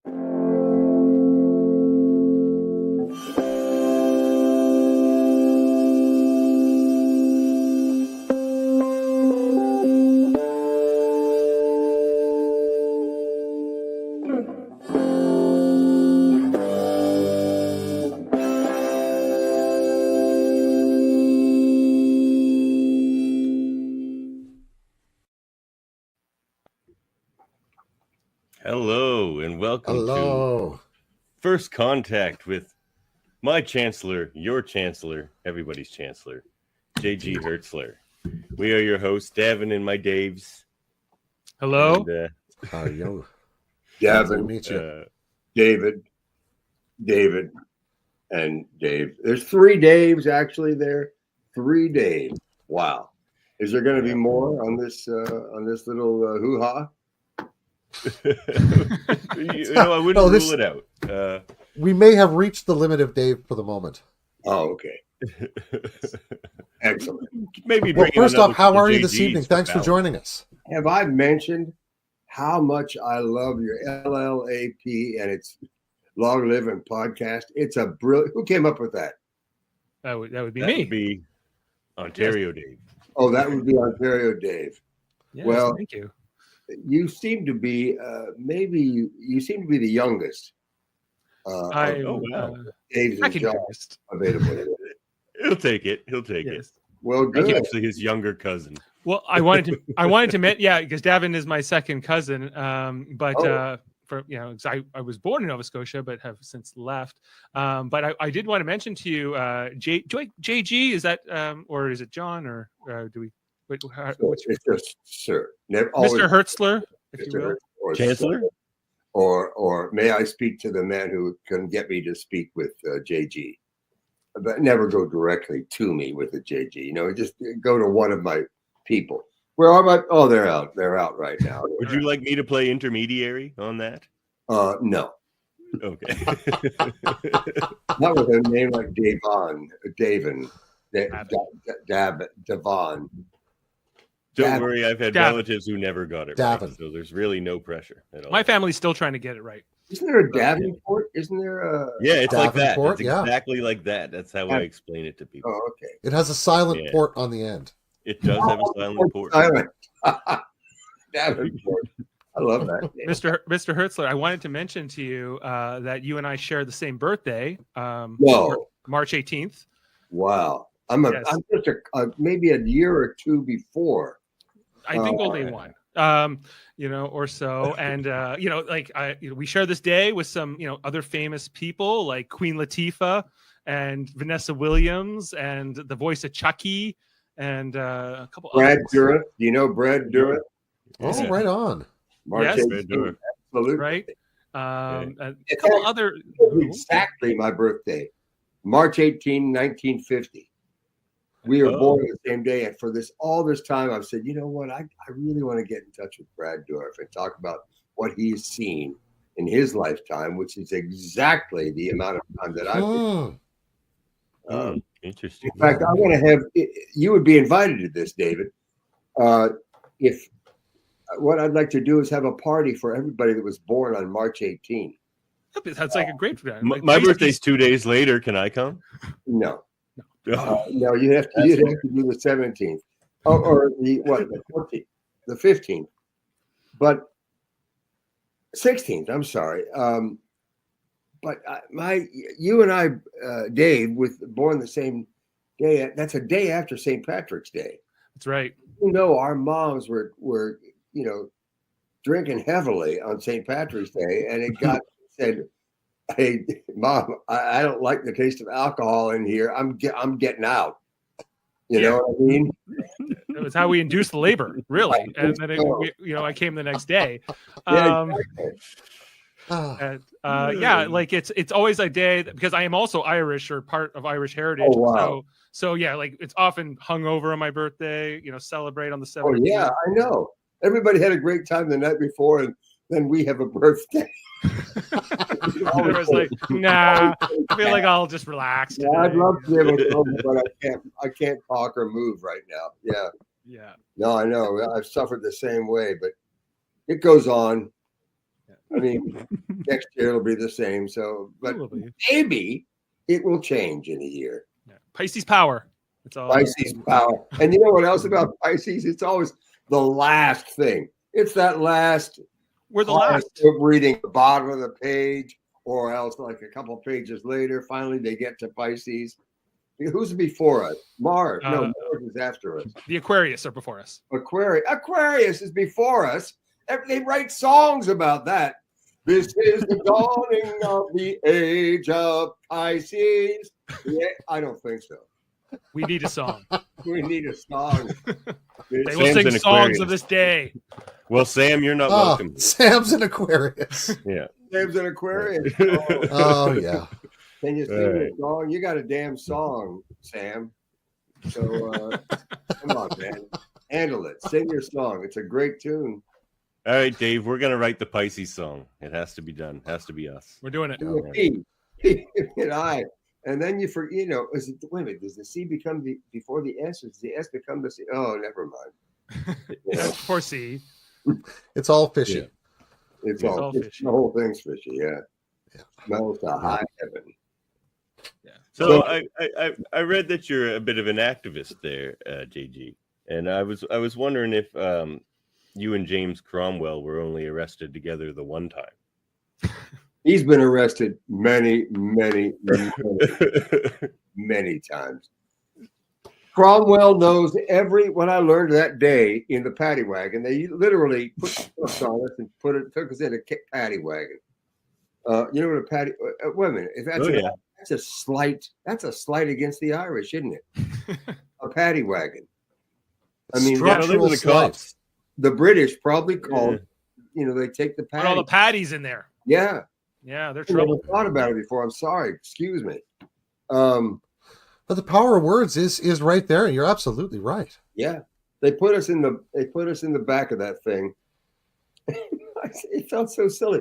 Hello and welcome to First Contact with my Chancellor, your Chancellor, everybody's Chancellor, J.G. Hertzler. We are your hosts, Davin and my Daves. Hello. And, How are you? Davin, meet you. David, and Dave. There's 3 Daves actually there. 3 Daves. Wow. Is there going to be more on this little hoo-ha? I wouldn't rule it out. We may have reached the limit of Dave for the moment. Oh, okay. Excellent. Maybe. Well, first off, how are you this evening? Thanks for joining us. Have I mentioned how much I love your LLAP and its Long Living podcast? It's a brilliant. Who came up with that? That would be That me. would be Ontario Dave. Oh, that would be Ontario Dave. Yes, well, thank you. You seem to be you seem to be the youngest. Dave's job available. He'll take it. Well, good. I'm actually his younger cousin. Well, I wanted to because Davin is my second cousin. I was born in Nova Scotia, but have since left. But I did want to mention to you, JG, is that or is it John, or do we? It's just sir, Mr. Hertzler, if you will. Or Chancellor, or may I speak to the man who can get me to speak with JG? But never go directly to me with the JG. Just go to one of my people. Where are my? Oh, they're out. They're out right now. Would you like me to play intermediary on that? No. Okay. Not with a name like Davon. Don't worry, I've had relatives who never got it right, so there's really no pressure at all. My family's still trying to get it right. Isn't there a Davenport? Isn't there a... Yeah, it's like that. It's yeah. exactly like that. That's how I explain it to people. Oh, okay. It has a silent port on the end. It does have a silent port. Davenport. I love that name. Mr. Hertzler, I wanted to mention to you that you and I share the same birthday, No. March 18th. Wow. I'm just maybe a year or two before. I think only one, or so. And, we share this day with some, other famous people like Queen Latifah and Vanessa Williams and the voice of Chucky and a couple Brad others. Dourif. Do you know Brad Dourif? Oh, right on. March 18th. Absolutely. Right. A couple other. Exactly my birthday. March 18, 1950. We were born the same day, and for all this time, I've said, you know what? I really want to get in touch with Brad Dourif and talk about what he's seen in his lifetime, which is exactly the amount of time that I've been. Interesting. In fact, I want to have you would be invited to this, David. If what I'd like to do is have a party for everybody that was born on March 18. That's like a great. My birthday's 2 days later. Can I come? No. No, you'd have to do the 17th, or the 14th, the 15th, but 16th. I'm sorry, but you and I, Dave, born the same day. That's a day after St. Patrick's Day. That's right. Our moms were drinking heavily on St. Patrick's Day, and it got said, "Hey, Mom, I don't like the taste of alcohol in here. I'm getting out." You know what I mean? It was how we induced the labor, really. And then I came the next day. It's always a day because I am also Irish or part of Irish heritage. Oh, wow. So it's often hungover on my birthday. Celebrate on the 17th. Oh yeah, I know. Everybody had a great time the night before, and then we have a birthday. I was like, nah, I feel like I'll just relax today. I'd love to be able to go, but I can't talk or move right now. Yeah. No, I know. I've suffered the same way, but it goes on. I mean, next year it'll be the same. So, but maybe it will change in a year. Yeah. Pisces power. It's all Pisces power. And you know what else about Pisces? It's always the last thing. It's that last. We're the last. Reading the bottom of the page, or else like a couple of pages later, finally they get to Pisces. Who's before us? Mars. No, Mars is after us. The Aquarius are before us. Aquarius is before us. They write songs about that. This is the dawning of the age of Pisces. Yeah, I don't think so. We need a song. We need a song. They will sing songs of this day. Well, Sam, you're not welcome. Sam's an Aquarius. Yeah. Sam's an Aquarius. Oh yeah. Can you sing a song? You got a damn song, Sam. So come on, man. Handle it. Sing your song. It's a great tune. All right, Dave, we're going to write the Pisces song. It has to be done. It has to be us. We're doing it. P and I. And then wait a minute, does the C become before the S? Or does the S become the C? Oh, never mind. Before C. It's all fishy. Yeah. It's all fishy. The whole thing's fishy, yeah. Smells to high heaven. Yeah. So I read that you're a bit of an activist there, JG. And I was wondering if you and James Cromwell were only arrested together the one time. He's been arrested many times. Cromwell knows what I learned that day in the paddy wagon. They literally put books on us and took us in a paddy wagon. You know what a paddy? Wait a minute. If that's that's a slight against the Irish, isn't it? A paddy wagon. I mean, the British probably called. They take the paddy. Put all the paddies in there. Yeah. Yeah, they're trouble. I never thought about it before. I'm sorry. Excuse me. But the power of words is right there, and you're absolutely right. Yeah, they put us in the back of that thing. It felt so silly.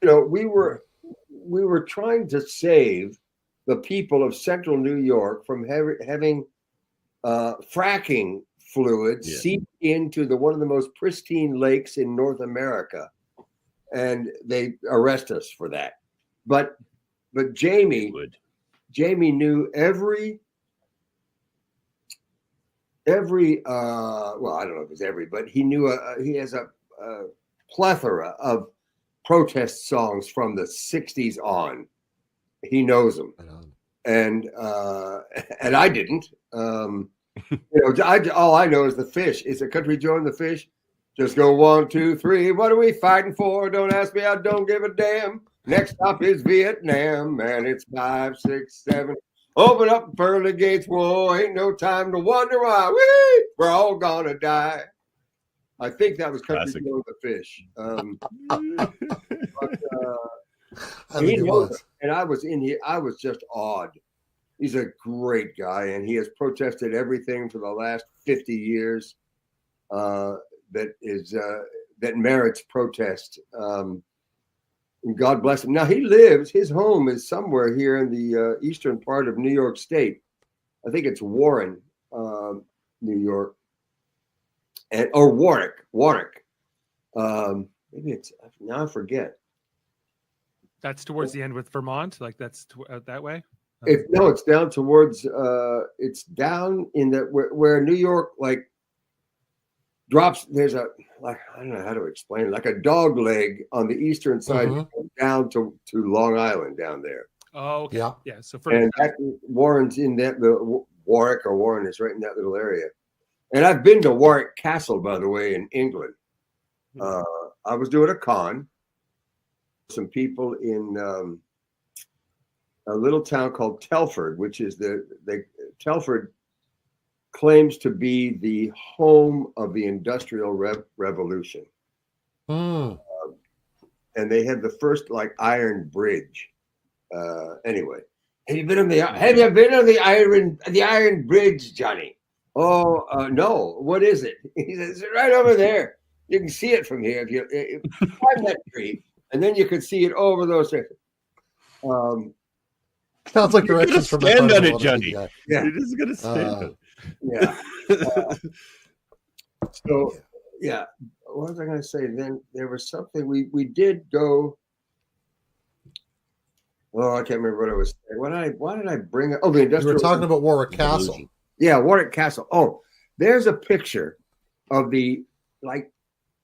We were trying to save the people of central New York from having fracking fluids seep into one of the most pristine lakes in North America. And they arrest us for that. But Jamie knew every well, I don't know if it's every, but he knew he has a plethora of protest songs from the 60s on. He knows them. And I didn't. All I know is the Fish. Is the country join the Fish? Just go 1, 2, 3. What are we fighting for? Don't ask me. I don't give a damn. Next stop is Vietnam, and it's 5, 6, 7. Open up the pearly gates. Whoa, ain't no time to wonder why. Whee! We're all gonna die. I think that was Country Joe the Fish. He knows it. And I was in here. I was just awed. He's a great guy, and he has protested everything for the last 50 years. That merits protest. And God bless him. Now his home is somewhere here in the eastern part of New York State. I think it's Warren, New York, or Warwick. Maybe it's, now I forget. That's towards the end with Vermont, like that's that way. It's down towards. It's down in where New York drops. There's I don't know how to explain it, like a dog leg on the eastern side down to Long Island down there. Oh, okay. Yeah. So Warren's in that Warwick or Warren is right in that little area. And I've been to Warwick Castle, by the way, in England. I was doing a con. Some people in a little town called Telford, which is Telford claims to be the home of the Industrial Revolution. And they had the first iron bridge. Anyway, have you been on the iron bridge, Johnny? Oh, no. What is it? He says, it's right over there. You can see it from here if you climb that tree, and then you can see it over those things. Sounds like directions from stand on it, Johnny. Yeah, you're just gonna stand on it. Yeah. So, yeah, what was I going to say? Then there was something we did go. Well, I can't remember what I was saying. Why did I bring it? Oh, the You industrial. were talking about Warwick Castle. Illusion. Yeah, Warwick Castle. Oh, there's a picture of the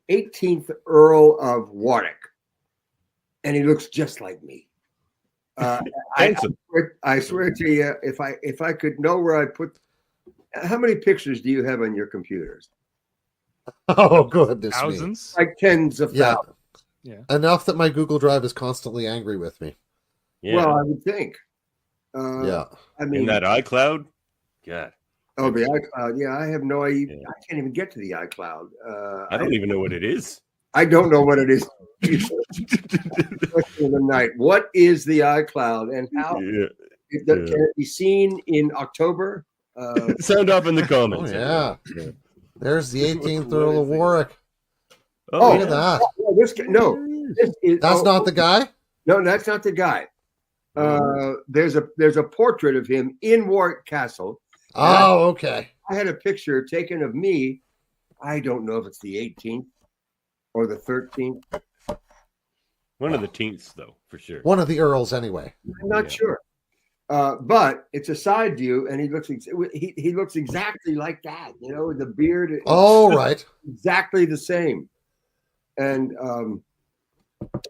18th Earl of Warwick, and he looks just like me. I swear to you, if I could know where I put. How many pictures do you have on your computers? Oh, goodness me. Thousands. Like tens of thousands. Yeah. Enough that my Google Drive is constantly angry with me. Yeah. Well, I would think. Yeah. I mean, in that iCloud, God. oh, the iCloud. Yeah, I have no idea. Yeah. I can't even get to the iCloud. I don't even know what it is. I don't know what it is. Question of the night. What is the iCloud, and how Yeah. can it be seen in October? Sound off in the Oh, comments. yeah. There's the 18th Earl of Warwick. Oh, Look at that. Well, this is, That's not the guy? No, that's not the guy. There's a portrait of him in Warwick Castle. Oh, okay. I had a picture taken of me. I don't know if it's the 18th or the 13th. One of the teens, though, for sure. One of the Earls, anyway. I'm not sure. But it's a side view, and he looks exactly like that. You know, with the beard. Oh, right. Exactly the same, and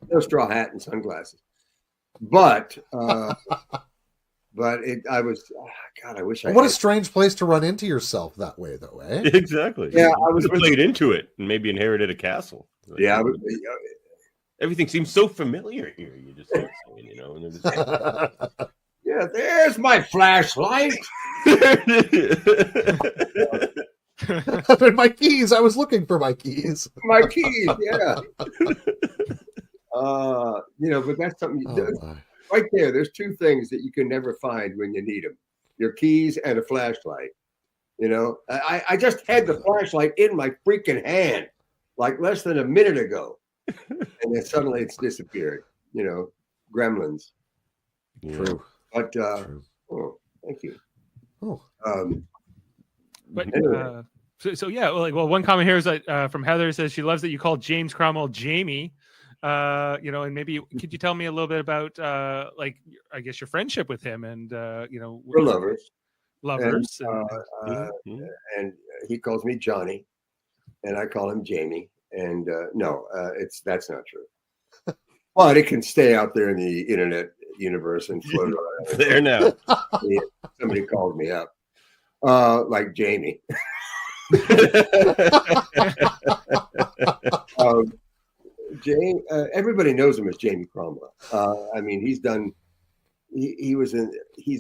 no straw hat and sunglasses. But I was God. I wish I. What a had. strange place to run into yourself that way, though, eh? Exactly. Yeah, I was played into it and maybe inherited a castle. Like, Yeah, everything seems so familiar here. You just start saying, you know. And it's yeah. There's my flashlight. But my keys. I was looking for my keys. My keys. Yeah. But that's something. Oh, Right there, there's two things that you can never find when you need them: your keys and a flashlight. You know, I just had the flashlight in my freaking hand like less than a minute ago, and then suddenly it's disappeared. You know, gremlins. True. But True. oh, thank you. Oh. But Anyway. so yeah, well, one comment here is that from Heather says she loves that you call James Cromwell Jamie. And maybe could you tell me a little bit about I guess your friendship with him and We're lovers. Lovers. And he calls me Johnny, and I call him Jamie. And no, that's not true. But it can stay out there in the internet universe and float around. there now. Somebody called me up, like Jamie. Everybody knows him as Jamie Cromwell. I mean, he's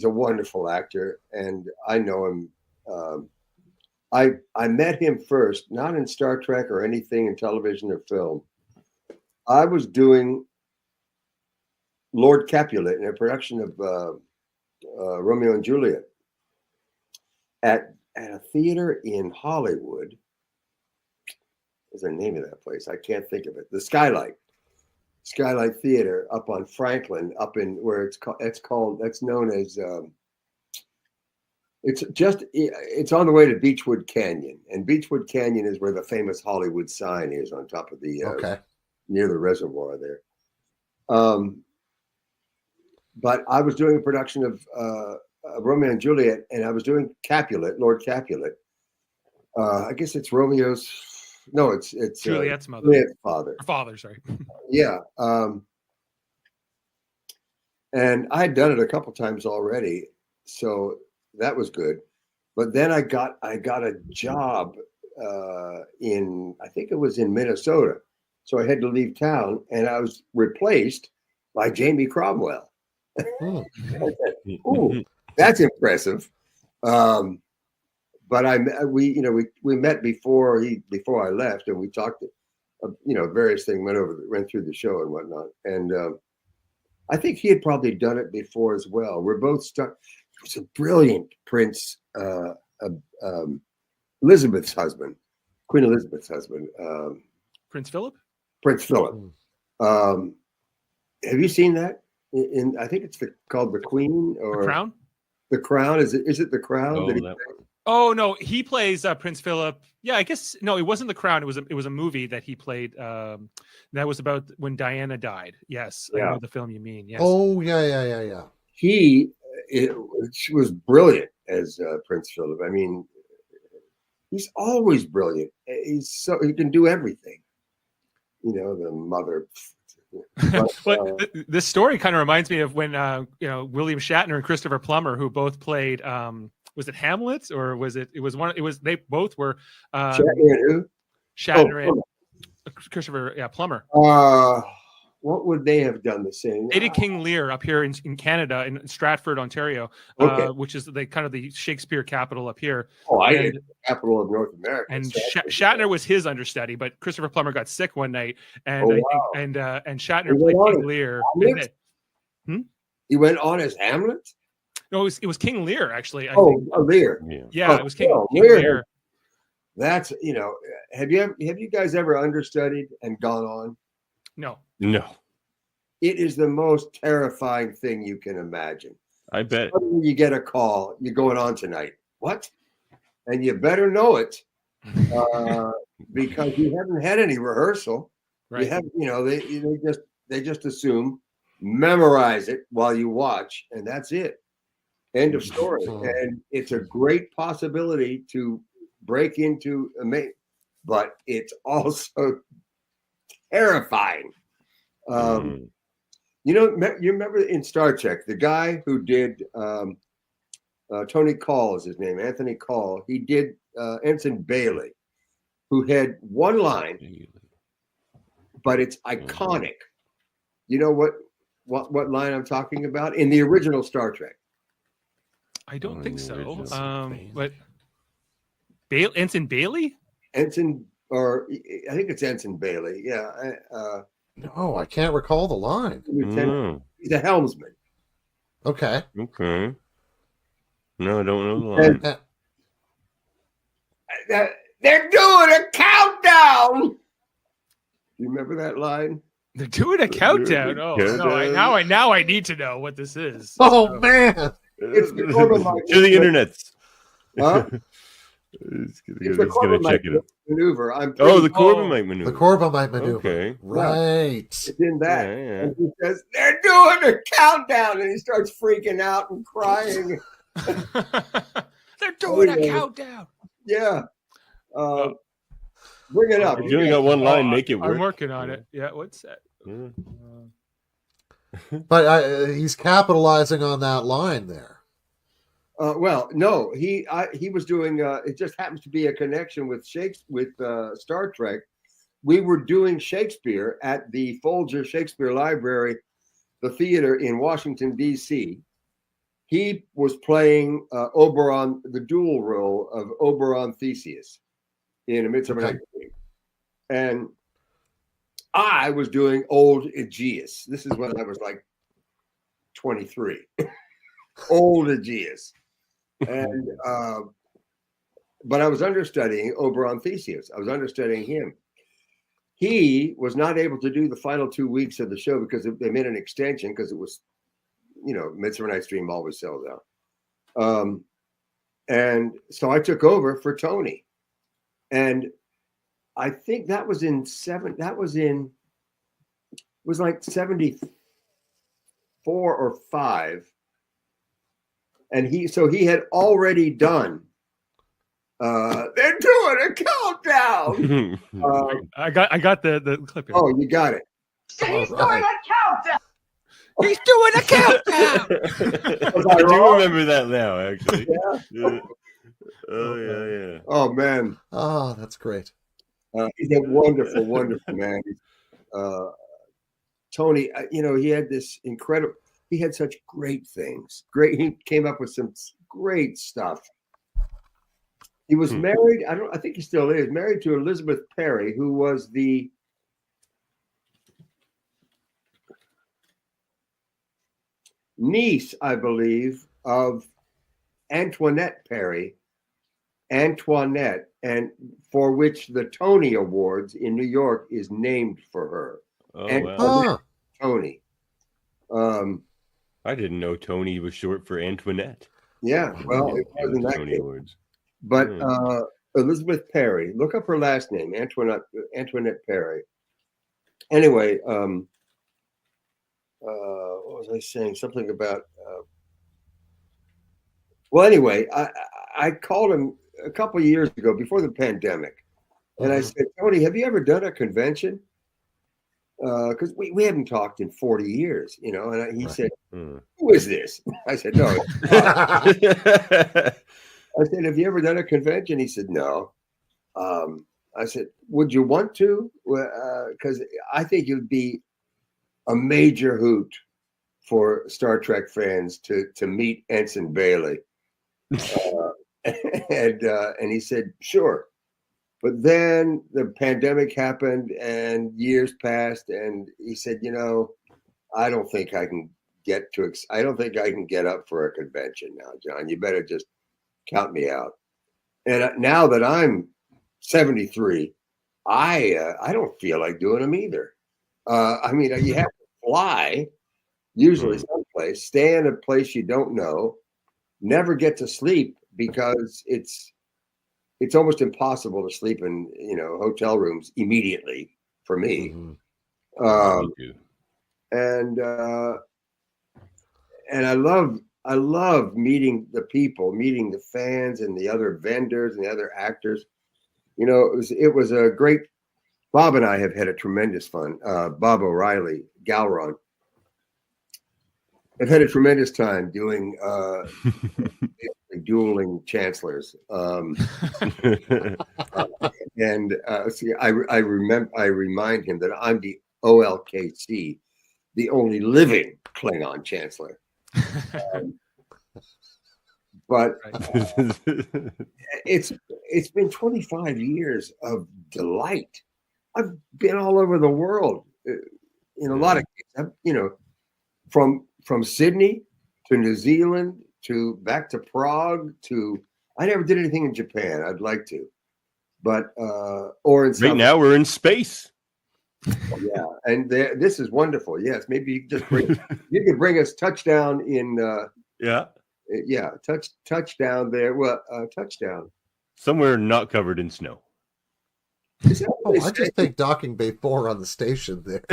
a wonderful actor, and I know him. I met him first, not in Star Trek or anything in television or film. I was doing Lord Capulet in a production of Romeo and Juliet at a theater in Hollywood. What's the name of that place? I can't think of it. The Skylight Theater up on Franklin, up in where it's known as it's on the way to Beechwood Canyon, and Beechwood Canyon is where the famous Hollywood sign is on top of the near the reservoir there. But I was doing a production of Romeo and Juliet, and I was doing Capulet, Lord Capulet. I guess it's Romeo's. No, it's Juliet's mother. Juliet's father. Or father, sorry. Yeah. And I had done it a couple times already, so that was good. But then I got a job in, I think it was in Minnesota. So I had to leave town, and I was replaced by Jamie Cromwell. Ooh, that's impressive. But we met before I left, and we talked, various things, went through the show and whatnot. And I think he had probably done it before as well. We're both stuck. He was a brilliant Prince, Elizabeth's husband, Queen Elizabeth's husband. Prince Philip? Prince Philip. Have you seen that? I think it's called The Queen or The Crown? The Crown. Is it The Crown? Oh, Did he that say? Oh no, he plays Prince Philip. Yeah, I guess no, it wasn't The Crown. It was a movie that he played. That was about when Diana died. Yes, I know the film you mean. Yes. Oh yeah. He was brilliant as Prince Philip. I mean, he's always brilliant. He can do everything. You know, the mother. But this story kind of reminds me of when William Shatner and Christopher Plummer, who both played was it Hamlet or was it was one, it was, they both were Shatner and Christopher Plummer. What would they have done the same? They did King Lear up here in Canada, in Stratford, Ontario, which is the kind of the Shakespeare capital up here. Oh, I did the capital of North America. And Shatner was his understudy, but Christopher Plummer got sick one night, and and Shatner played King Lear. He went on as Hamlet. No, it was King Lear actually. Lear. Yeah, it was King Lear. That's have you guys ever understudied and gone on? No. It is the most terrifying thing you can imagine. I bet. Suddenly you get a call, you're going on tonight. What? And you better know it because you haven't had any rehearsal. Right. You have, they just assume, memorize it while you watch, and that's it. End of story. And it's a great possibility to break into a mate, but it's also terrifying. You remember in Star Trek, the guy who did Tony Call is his name, Anthony Call. He did Ensign Bailey, who had one line, but it's iconic. You know what line I'm talking about in the original Star Trek? I don't think so. But Ensign Bailey? Ensign, or I think it's Ensign Bailey. Yeah. No, I can't recall the line. He's a helmsman. Okay. No, I don't know the line. They're doing a countdown. You remember that line? They're doing a countdown. Oh no! Now I need to know what this is. Oh man! It's to the internet. Huh? He's gonna check it out. Maneuver. The Corbomite maneuver. The Corbomite maneuver. Okay. Right. It's in that. Yeah. And he says, they're doing a countdown. And he starts freaking out and crying. They're doing a countdown. Yeah. Bring it up. You only got one line. Make it work. I'm working on it. Yeah. What's that? Yeah. But he's capitalizing on that line there. Well, no, he was doing. It just happens to be a connection with Star Trek. We were doing Shakespeare at the Folger Shakespeare Library, the theater in Washington D.C. He was playing Oberon, the dual role of Oberon Theseus in A Midsummer Night's Dream, and I was doing old Aegeus. This is when I was like 23. Old Aegeus. And but I was understudying Oberon Theseus. I was understudying him. He was not able to do the final 2 weeks of the show because they made an extension because it was, Midsummer Night's Dream always sells out. And so I took over for Tony. And I think that was like 74 or 5. And he had already done. They're doing a countdown. I got the clip here. Oh, you got it. He's doing a countdown. He's doing a countdown. I do remember that now, actually. Yeah. Oh yeah. Oh man. Oh, that's great. He's a wonderful, wonderful man. Tony, he had this incredible. He had such great things. He came up with some great stuff. He was married. I think he still is married to Elizabeth Perry, who was the niece, I believe, of Antoinette Perry. Antoinette, and for which the Tony Awards in New York is named for her. Oh, wow. Tony. I didn't know Tony was short for Antoinette. Yeah, well, it wasn't that Tony Awards. But Elizabeth Perry, look up her last name, Antoinette Perry. Anyway, what was I saying? Something about. Well, anyway, I called him a couple of years ago before the pandemic, and I said, Tony, have you ever done a convention? Because we haven't talked in 40 years, you know. And he said, "Who is this?" I said, "No." I said, "Have you ever done a convention?" He said, "No." I said, "Would you want to?" Because I think it would be a major hoot for Star Trek fans to meet Ensign Bailey. And he said, "Sure." But then the pandemic happened and years passed, and he said, "You know, I don't think I can get up for a convention now, John. You better just count me out." And now that I'm 73, I don't feel like doing them either. I mean, you have to fly, usually someplace, stay in a place you don't know, never get to sleep because it's almost impossible to sleep in, you know, hotel rooms immediately for me. And I love meeting the people, meeting the fans and the other vendors and the other actors. You know, it was a great. Bob and I have had a tremendous fun. Bob O'Reilly, Galron, have had a tremendous time doing dueling chancellors. And see, I remind him that I'm the OLKC, the only living Klingon chancellor. But it's been 25 years of delight. I've been all over the world in a lot of cases. You know, from Sydney to New Zealand to back to Prague to. I never did anything in Japan. I'd like to, but or in right now we're in space. Yeah, and this is wonderful. Yes, maybe you could bring us touchdown in. Touchdown there. Well, touchdown somewhere not covered in snow. I just think docking bay 4 on the station there.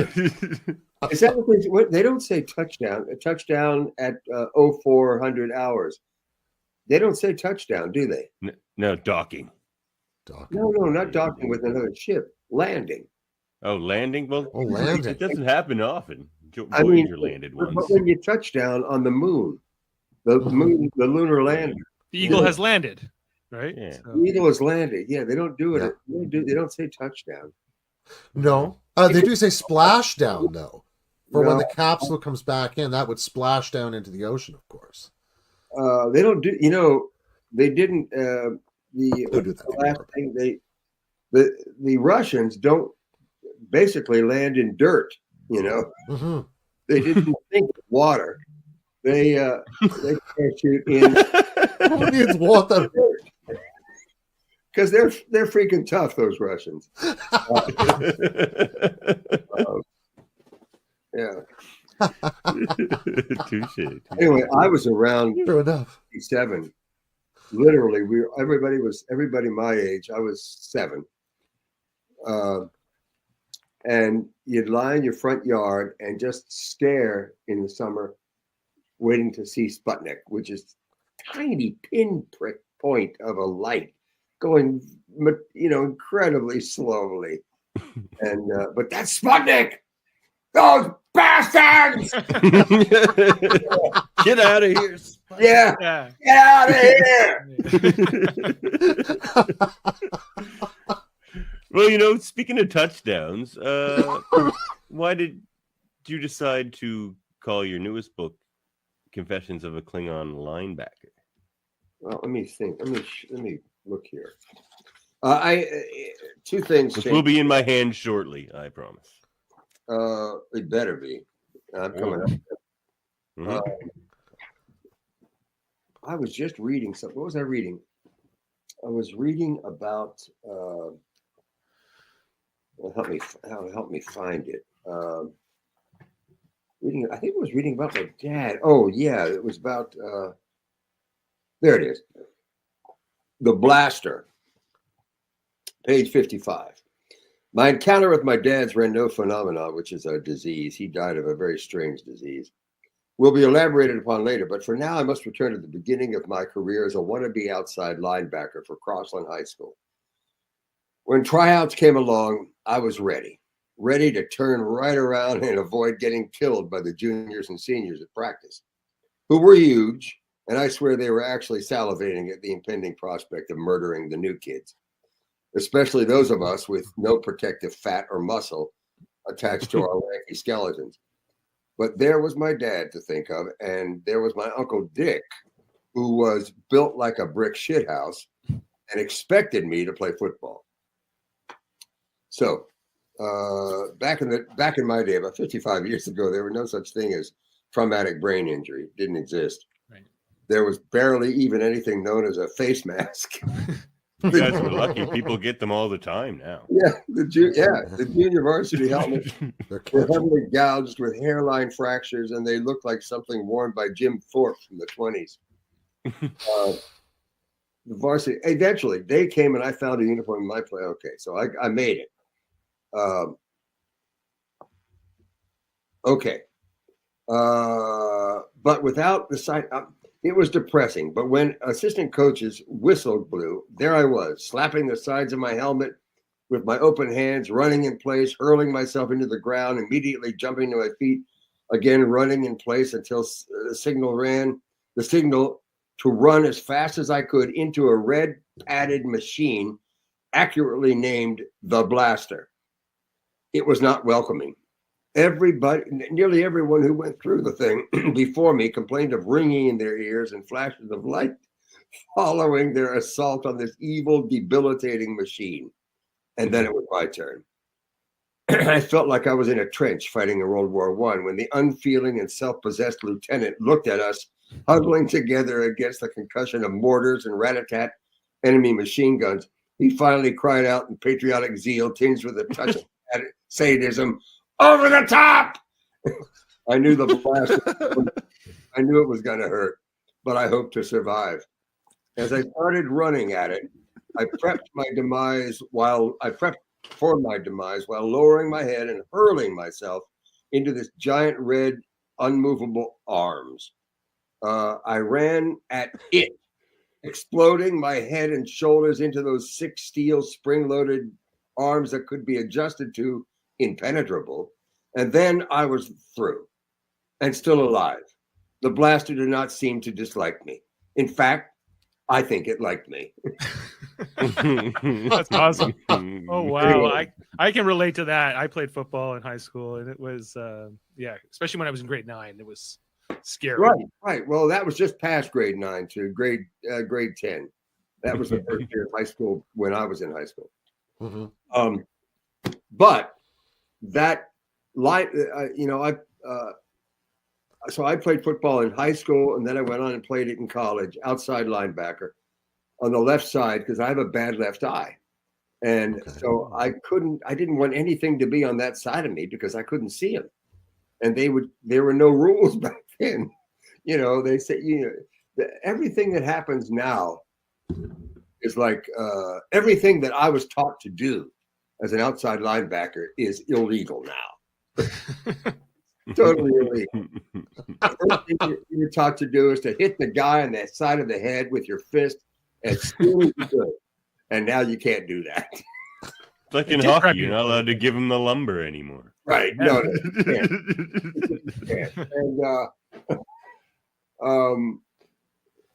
Is that what they don't say touchdown? A touchdown at 0400 hours. They don't say touchdown, do they? No, docking. No, not docking with another ship. Landing. Oh, landing? Well, landing. It doesn't happen often. Voyager landed once. But when you touch down on the moon, the lunar lander. The Eagle has landed, right? Yeah. So. The Eagle has landed. Yeah, they don't do it. Yeah. They don't say touchdown. No. They do say splash down, though. For when the capsule comes back in, that would splash down into the ocean, of course. They don't do, you know, they didn't, the last thing the Russians don't basically land in dirt, you know. They didn't think of water. They shoot in. It's water. Because they're freaking tough, those Russians. Yeah. Touche. Anyway, I was around True enough. 7. Literally, everybody my age. I was 7. And you'd lie in your front yard and just stare in the summer, waiting to see Sputnik, which is tiny pinprick point of a light going, you know, incredibly slowly. And but that's Sputnik. Those bastards! Get out of here! Yeah, get out of here! Well, you know, speaking of touchdowns, why did you decide to call your newest book "Confessions of a Klingon Linebacker"? Well, let me think. Let me look here. Two things. Which will be in my hand shortly, I promise. It better be. I'm coming up. I was just reading something. What was I reading? I was reading about. Help me find it. Reading. I think I was reading about my dad. Oh yeah, it was about. There it is. The Blaster, page 55. My encounter with my dad's Renault phenomenon, which is a disease. He died of a very strange disease, will be elaborated upon later. But for now, I must return to the beginning of my career as a wannabe outside linebacker for Crossland High School. When tryouts came along, I was ready to turn right around and avoid getting killed by the juniors and seniors at practice, who were huge, and I swear they were actually salivating at the impending prospect of murdering the new kids, especially those of us with no protective fat or muscle attached to our lanky skeletons. But there was my dad to think of, and there was my Uncle Dick, who was built like a brick shithouse and expected me to play football. So back in my day, about 55 years ago, there was no such thing as traumatic brain injury. It didn't exist. Right. There was barely even anything known as a face mask. You guys were lucky. People get them all the time now. Yeah, the junior varsity helmets were heavily gouged with hairline fractures, and they looked like something worn by Jim Thorpe from the 20s. The varsity, eventually, they came and I found a uniform in my play. Okay, so I made it. But without the sight, it was depressing. But when assistant coach's whistle blew, there I was, slapping the sides of my helmet with my open hands, running in place, hurling myself into the ground, immediately jumping to my feet, again running in place until the signal to run as fast as I could into a red padded machine accurately named the Blaster. It was not welcoming. Nearly everyone who went through the thing before me complained of ringing in their ears and flashes of light following their assault on this evil, debilitating machine. And then it was my turn. I felt like I was in a trench fighting in World War I when the unfeeling and self-possessed lieutenant looked at us huddling together against the concussion of mortars and rat-a-tat enemy machine guns. He finally cried out in patriotic zeal tinged with a touch of sadism, "Over the top!" I knew the blast. I knew it was going to hurt, but I hoped to survive. As I started running at it, I prepped for my demise while lowering my head and hurling myself into this giant red, unmovable arms. I ran at it, exploding my head and shoulders into those 6 steel spring-loaded arms that could be adjusted to impenetrable. And then I was through and still alive. The Blaster did not seem to dislike me. In fact, I think it liked me. That's awesome. Oh, wow. I can relate to that. I played football in high school, and it was, especially when I was in grade 9, it was scary. Right. Well, that was just past grade 9 to grade 10. That was the first year of high school when I was in high school. Mm-hmm. But that so I played football in high school, and then I went on and played it in college, outside linebacker on the left side because I have a bad left eye. And so I didn't want anything to be on that side of me because I couldn't see them. And there were no rules back then. They say, everything that happens now is like everything that I was taught to do as an outside linebacker is illegal now. Totally illegal. The first thing you're taught to do is to hit the guy on the side of the head with your fist as soon as you could. And now you can't do that. It's like in hockey, you're not allowed to give him the lumber anymore. Right. No, you can't. And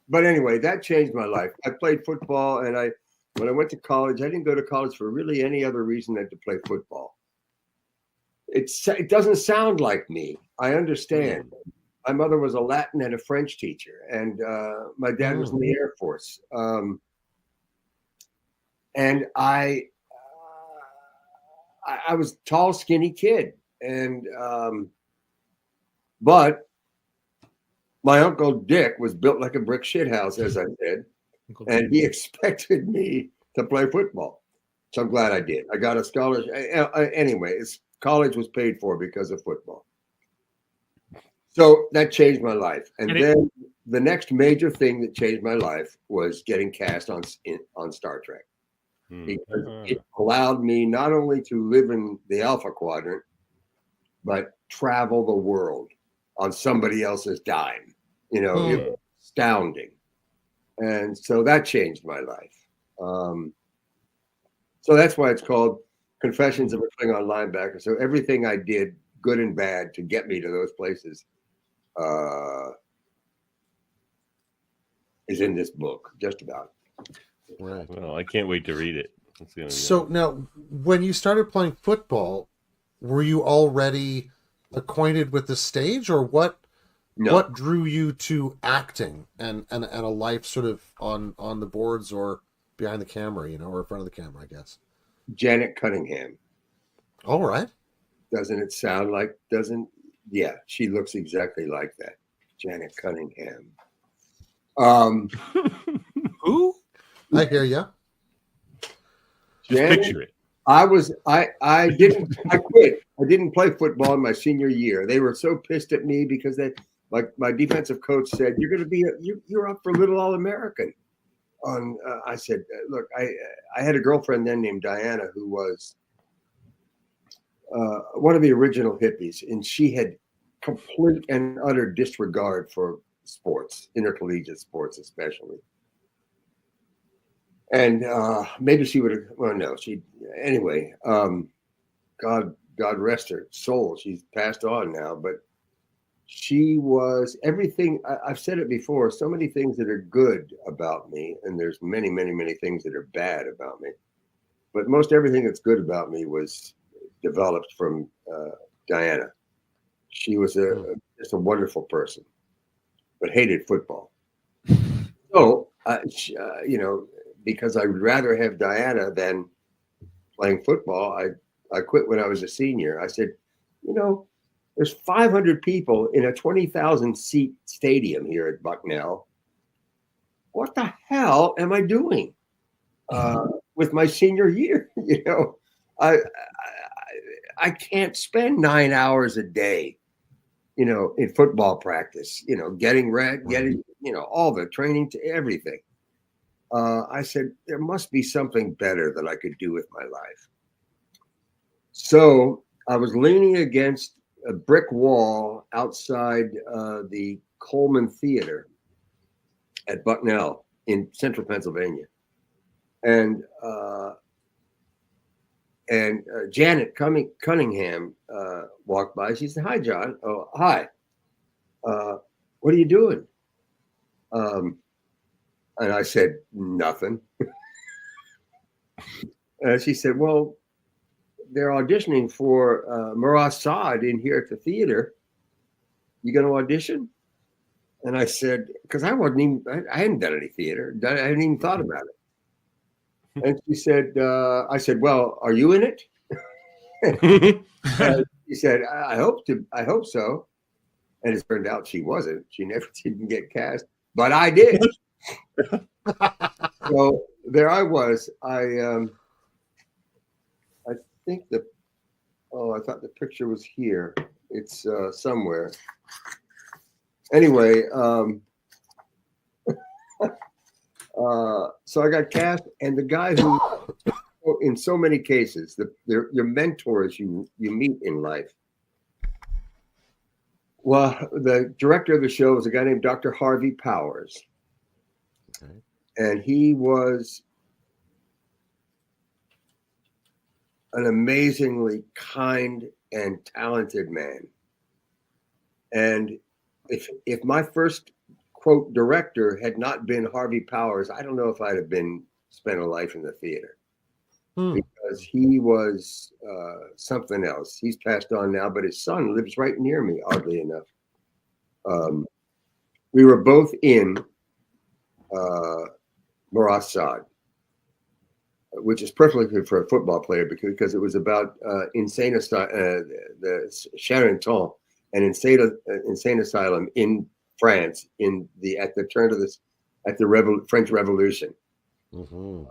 but anyway, that changed my life. I played football, and when I went to college, I didn't go to college for really any other reason than to play football. It doesn't sound like me. I understand. My mother was a Latin and a French teacher, and my dad was in the Air Force. And I was a tall, skinny kid, and but my Uncle Dick was built like a brick shithouse, as I said, and he expected me to play football. So I'm glad I did. I got a scholarship. Anyway, college was paid for because of football. So that changed my life. And then the next major thing that changed my life was getting cast on Star Trek, because it allowed me not only to live in the Alpha Quadrant, but travel the world on somebody else's dime. It was astounding. And so that changed my life. So that's why it's called Confessions of a Klingon Linebacker. So everything I did, good and bad, to get me to those places is in this book, just about. Right. Well, I can't wait to read it. So now, when you started playing football, were you already acquainted with the stage, or what? No. What drew you to acting and a life sort of on the boards or behind the camera, or in front of the camera, I guess? Janet Cunningham. All right. Doesn't it sound like, yeah, she looks exactly like that. Janet Cunningham. Who? I hear you. Just picture it. I quit. I didn't play football in my senior year. They were so pissed at me because my defensive coach said, "You're going to be you're up for Little All-American." I said, "Look, I had a girlfriend then named Diana who was one of the original hippies, and she had complete and utter disregard for sports, intercollegiate sports especially. And maybe she would have. Well, no, anyway. God rest her soul. She's passed on now, but she was everything. I've said it before. So many things that are good about me, and there's many, many, many things that are bad about me. But most everything that's good about me was developed from Diana. She was just a wonderful person, but hated football. So, because I would rather have Diana than playing football, I quit when I was a senior. I said, there's 500 people in a 20,000 seat stadium here at Bucknell. What the hell am I doing with my senior year? I can't spend 9 hours a day, in football practice, getting ready, all the training to everything. I said, there must be something better that I could do with my life. So I was leaning against a brick wall outside the Coleman Theater at Bucknell in central Pennsylvania. And Janet Cunningham walked by. She said, "Hi, John." "Oh, hi. What are you doing?" And I said, "Nothing." And she said, "Well, they're auditioning for Maraz Saad in here at the theater. You going to audition?" And I said, because I hadn't done any theater. I hadn't even thought about it. And she said, I said, "Well, are you in it?" She said, I hope so. And it turned out she wasn't. She never didn't get cast, but I did. So there I was. I think I thought the picture was here. It's somewhere. Anyway, so I got cast, and the guy who, in so many cases, your mentors you meet in life. Well, the director of the show was a guy named Dr. Harvey Powers. Okay. And he was an amazingly kind and talented man. And if my first quote director had not been Harvey Powers, I don't know if I'd have spent a life in the theater. Because he was something else. He's passed on now, but his son lives right near me, oddly enough. We were both in Maraz Saad, which is perfectly good for a football player because it was about insane the Charenton, an insane asylum in France at the turn of the French Revolution. Mm-hmm.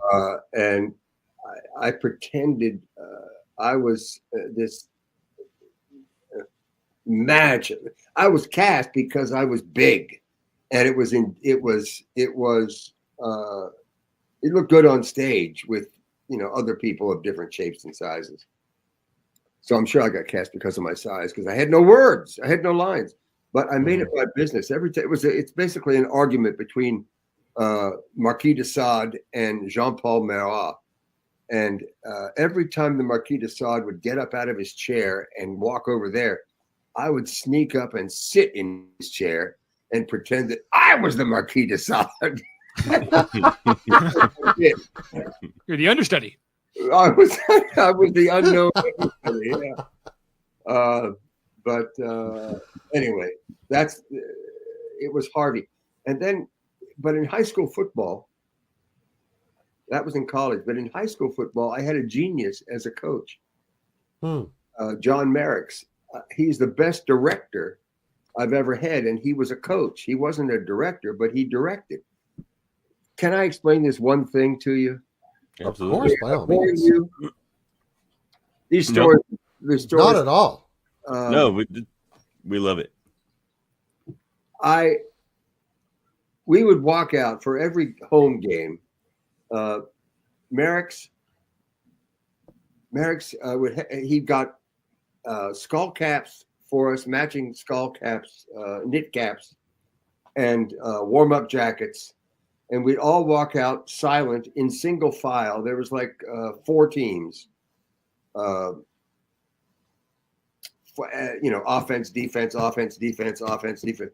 And I pretended I was this magic. I was cast because I was big and it looked good on stage with, other people of different shapes and sizes. So I'm sure I got cast because of my size, because I had no words, I had no lines, but I made it my business. Every time it's basically an argument between Marquis de Sade and Jean-Paul Marat. And every time the Marquis de Sade would get up out of his chair and walk over there, I would sneak up and sit in his chair and pretend that I was the Marquis de Sade. You're the understudy. I was the unknown understudy, yeah. But anyway, it was Harvey. And then, but in high school football, that was in college, but in high school football, I had a genius as a coach. John Merrick's. He's the best director I've ever had, and he was a coach. He wasn't a director, but he directed. Can I explain this one thing to you? Absolutely. Of course, by all means. These stories, Not at all. No, we love it. We would walk out for every home game. Merrick's he got skull caps for us, matching skull caps, knit caps, and warm-up jackets. And we'd all walk out silent in single file. There was like 4 teams, offense, defense, offense, defense, offense, defense.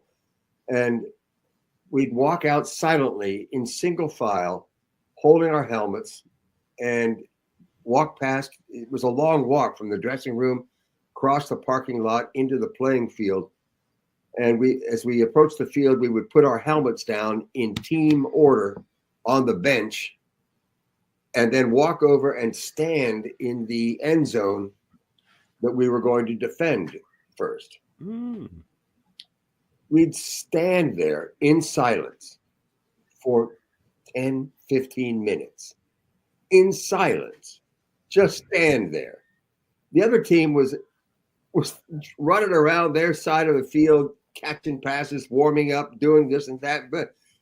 And we'd walk out silently in single file, holding our helmets, and walk past. It was a long walk from the dressing room, across the parking lot into the playing field. And as we approached the field, we would put our helmets down in team order on the bench, and then walk over and stand in the end zone that we were going to defend first. We'd stand there in silence for 10, 15 minutes. In silence. Just stand there. The other team was running around their side of the field, catching passes, warming up, doing this and that.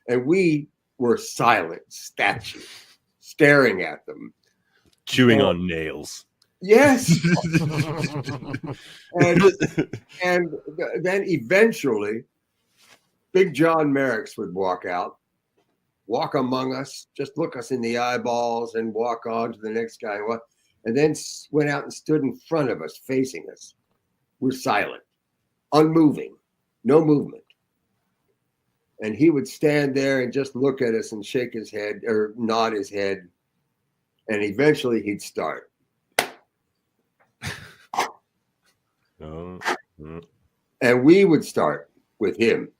And we were silent statues, staring at them. Chewing on nails. Yes. and then eventually, Big John Merrick's would walk among us, just look us in the eyeballs and walk on to the next guy. And then went out and stood in front of us, facing us. We're silent, unmoving, no movement. And he would stand there and just look at us and shake his head or nod his head. And eventually he'd start. And we would start with him.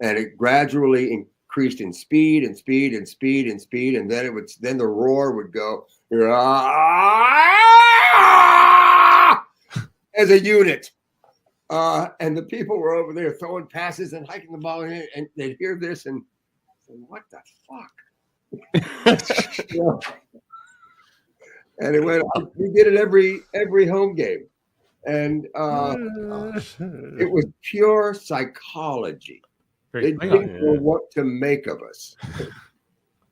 And it gradually increased in speed and speed and speed and speed. And then the roar would go as a unit. And the people were over there throwing passes and hiking the ball in, and they'd hear this and say, "What the fuck?" And it went. We did it every home game, and it was pure psychology. They didn't know what to make of us.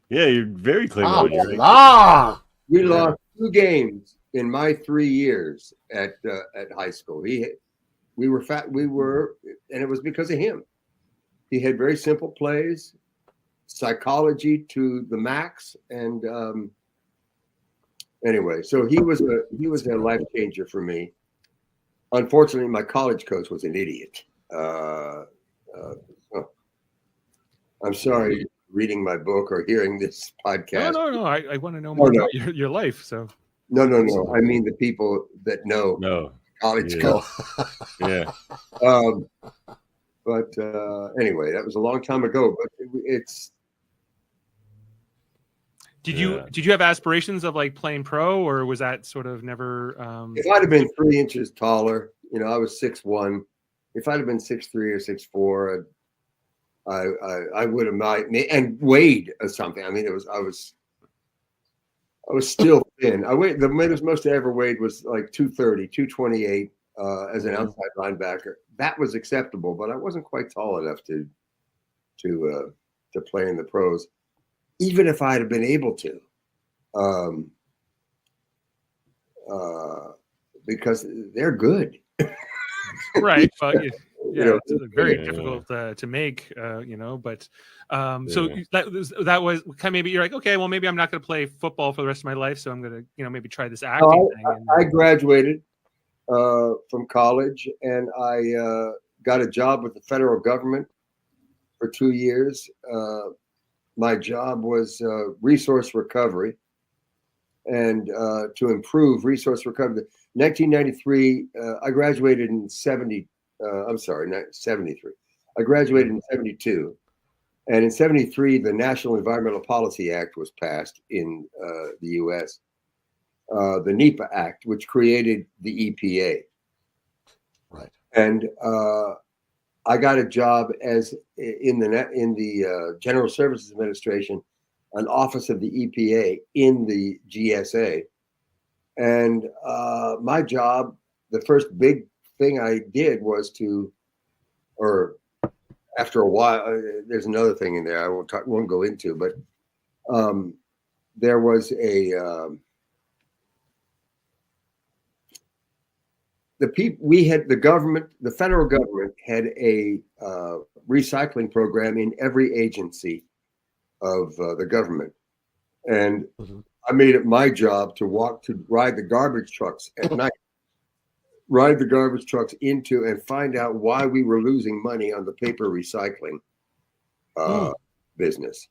Yeah, you're very Klingon. We lost 2 games in my 3 years at high school. We were fat. And it was because of him. He had very simple plays, psychology to the max, and anyway, so he was a life changer for me. Unfortunately, my college coach was an idiot. I'm sorry, reading my book or hearing this podcast. No. I want to know more about your life. So no. I mean the people that know college coach. Yeah. But anyway, that was a long time ago. But it's. Did you have aspirations of like playing pro, or was that sort of never? If I'd have been 3 inches taller, I was 6'1". If I'd have been 6'3" or 6'4", I would have and weighed or something. I mean, I was still thin. The most I ever weighed was like 230, 228 as an outside linebacker. That was acceptable, but I wasn't quite tall enough to to play in the pros, even if I'd have been able to, because they're good. Right, but know, it's very difficult to make, but so that was kind of, maybe you're like, okay, well, maybe I'm not going to play football for the rest of my life, so I'm going to maybe try this acting thing. I graduated from college, and I got a job with the federal government for 2 years. My job was resource recovery, and to improve resource recovery. 1993, I graduated in 73. I graduated in 72. And in 73, the National Environmental Policy Act was passed in the U.S. The NEPA Act, which created the EPA. Right. And I got a job as in the General Services Administration, an office of the EPA in the GSA. And my job, the first big thing I did was after a while, there's another thing in there I won't go into, but there was the federal government had a recycling program in every agency of the government. And I made it my job to ride the garbage trucks at night, ride the garbage trucks into and find out why we were losing money on the paper recycling business.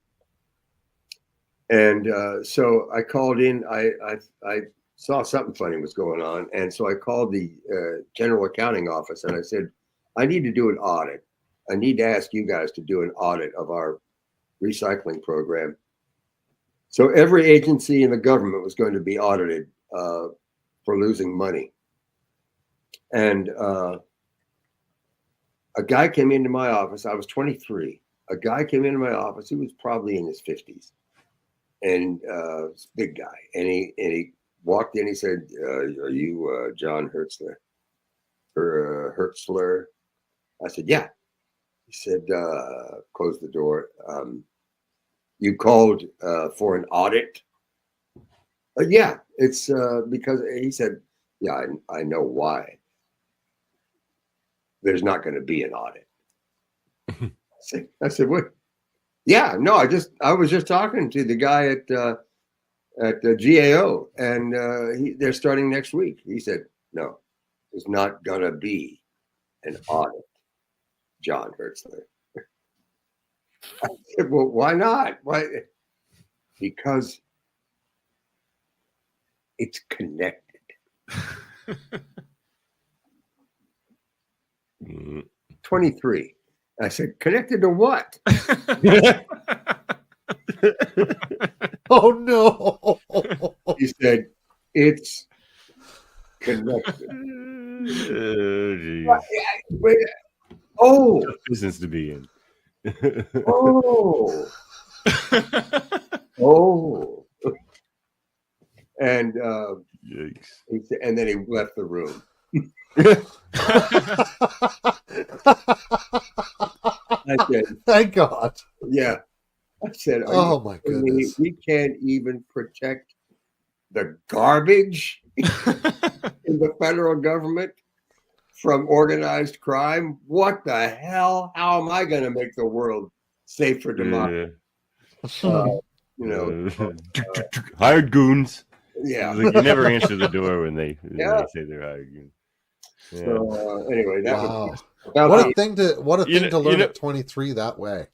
And so I called in, I saw something funny was going on. And so I called the general accounting office and I said, I need to do an audit. I need to ask you guys to do an audit of our recycling program. So every agency in the government was going to be audited for losing money. And a guy came into my office. I was 23. A guy came into my office. He was probably in his 50s, and big guy. And he walked in. He said, "Are you John Hertzler?" Or Hertzler? I said, "Yeah." He said, "Close the door. You called for an audit?" Yeah, it's because he said, "Yeah, I know why. There's not going to be an audit." I said, "What?" Yeah, no, I was just talking to the guy at the GAO, and they're starting next week. He said, "No, there's not going to be an audit, John Hertzler." I said, "Well, why not? Why?" Because it's connected. 23. I said, "Connected to what?" Oh no. He said, "It's connected." Oh, Tough business to be in. oh. And Yikes. and then he left the room. I said, Thank God. "Yeah." I said, Oh my goodness. We can't even protect the garbage in the federal government from organized crime. What the hell? How am I going to make the world safe for democracy? Hired goons. Yeah. Like you never answer the door when they say they're hired goons. Yeah. So anyway, that Wow. was What a thing to learn know- at 23 that way.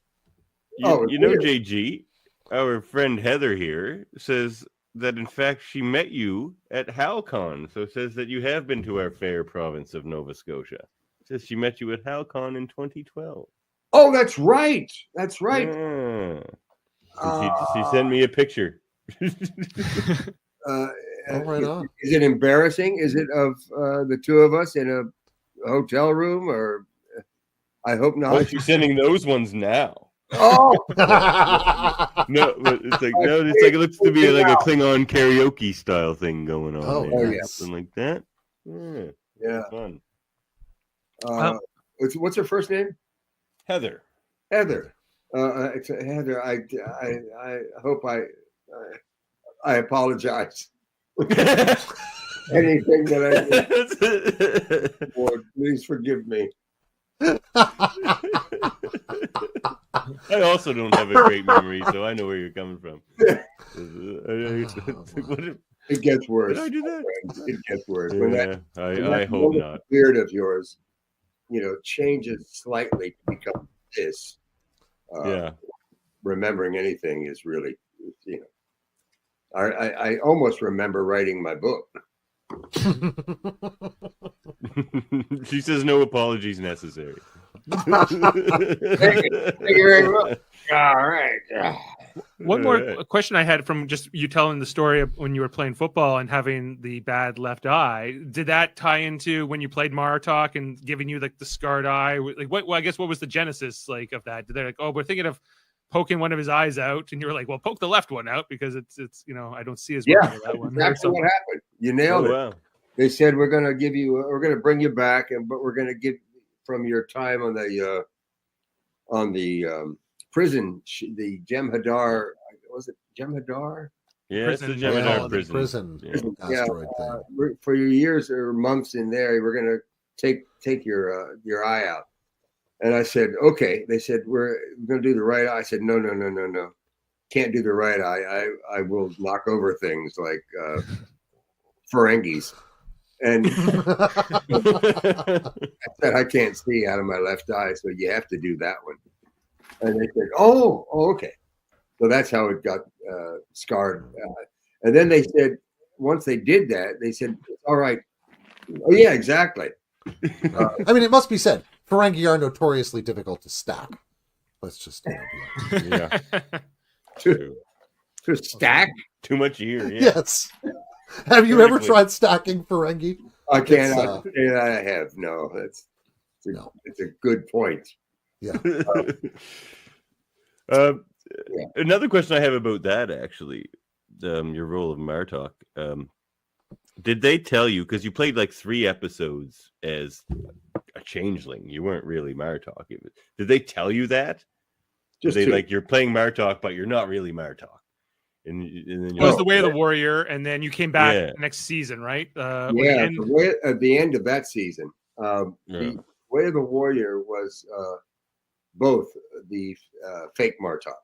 You know, JG, our friend Heather here says that in fact she met you at HalCon. So it says that you have been to our fair province of Nova Scotia. It says she met you at HalCon in 2012. Oh, that's right. That's right. She sent me a picture. Right on. Is it embarrassing? Is it of the two of us in a hotel room, or I hope not. Why is she sending those ones now? Oh, No, but it's like it looks to be like a Klingon karaoke style thing going on. Oh, there. yes. Something like that. yeah. Fun. What's her first name? Heather. Heather. Heather, I hope I apologize. Anything that I did, Lord, please forgive me. I also don't have a great memory, so I know where you're coming from. It gets worse. Did I do that? It gets worse. Yeah, I hope not. Beard of yours, changes slightly to become this. Remembering anything is really, I almost remember writing my book. She says no apologies necessary. Thank you very much. All right. One more question I had from just you telling the story of when you were playing football and having the bad left eye. Did that tie into when you played Martok and giving you like the scarred eye? Like what was the genesis like of that? Did they like, oh, we're thinking of poking one of his eyes out, and you were like, well, poke the left one out because it's I don't see as well for that one. That's what happened. You nailed it. Wow. They said we're going to bring you back, but we're going to give from your time on the prison, the Jem'Hadar. Was it Jem'Hadar? Yeah, it's the Jem'Hadar prison asteroid thing. For your years or months in there, we're going to take your eye out. And I said, okay. They said, we're going to do the right eye. I said, no. Can't do the right eye. I will knock over things like Ferengis. And I said, I can't see out of my left eye, so you have to do that one. And they said, oh, okay. So that's how it got scarred. And then they said, once they did that, they said, all right. Oh, yeah, exactly. I mean, it must be said, Ferengi are notoriously difficult to stack. Let's just yeah. To stack? Too much ear. Yeah. Yes. Have you ever tried stacking Ferengi? I can't say that I have. No, it's a good point. Yeah. Another question I have about that, actually, your role of Martok. Did they tell you, because you played like 3 episodes as a changeling, you weren't really Martok. Did they tell you that? Just like you're playing Martok, but you're not really Martok? And then it was the Way of the Warrior, and then you came back next season, right? At the end of that season, the Way of the Warrior was both the fake Martok,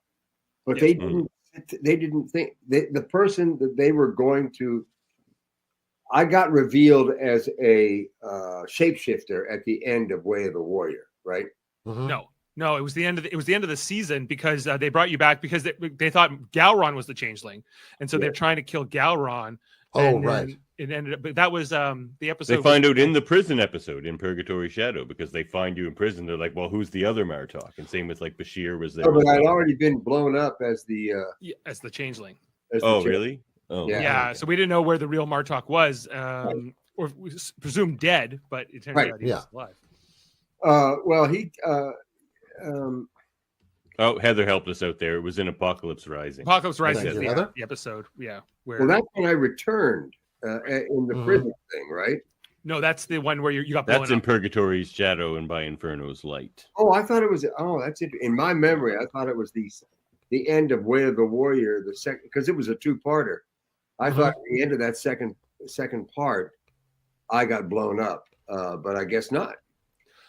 but they didn't think the person that they were going to. I got revealed as a shapeshifter at the end of Way of the Warrior, right? Mm-hmm. No, it was the end of the season because they brought you back because they thought Galron was the changeling, and so they're trying to kill Galron. Oh, right. It ended up, but that was the episode. They find out in the prison episode in Purgatory Shadow because they find you in prison. They're like, well, who's the other Martok? And same with like Bashir was there. Oh, but I'd already been blown up as the changeling. Really? Oh, yeah. So we didn't know where the real Martok was, or we presumed dead, but it turned out he was alive. Heather helped us out there. It was in Apocalypse Rising. Apocalypse Rising is the episode. Yeah. Well, that's when I returned in the prison thing, right? No, that's the one where you got blown That's in up. Purgatory's Shadow and by Inferno's Light. Oh, I thought it was. Oh, that's it. In my memory, I thought it was the end of Way of the Warrior, the second, because it was a 2-parter. I thought at the end of that second part, I got blown up, but I guess not.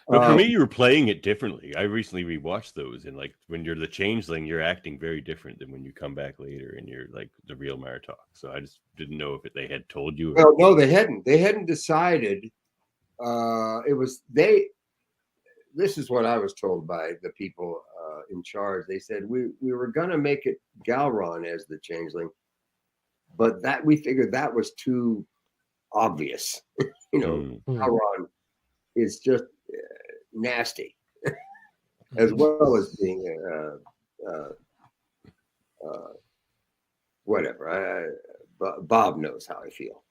But for me, you were playing it differently. I recently rewatched those, and like when you're the changeling, you're acting very different than when you come back later and you're like the real Martok. So I just didn't know if they had told you. Well, no, they hadn't. They hadn't decided. It was they. This is what I was told by the people in charge. They said we were gonna make it Galron as the changeling, but that we figured that was too obvious. Galron is just nasty, as well as being whatever. Bob knows how I feel.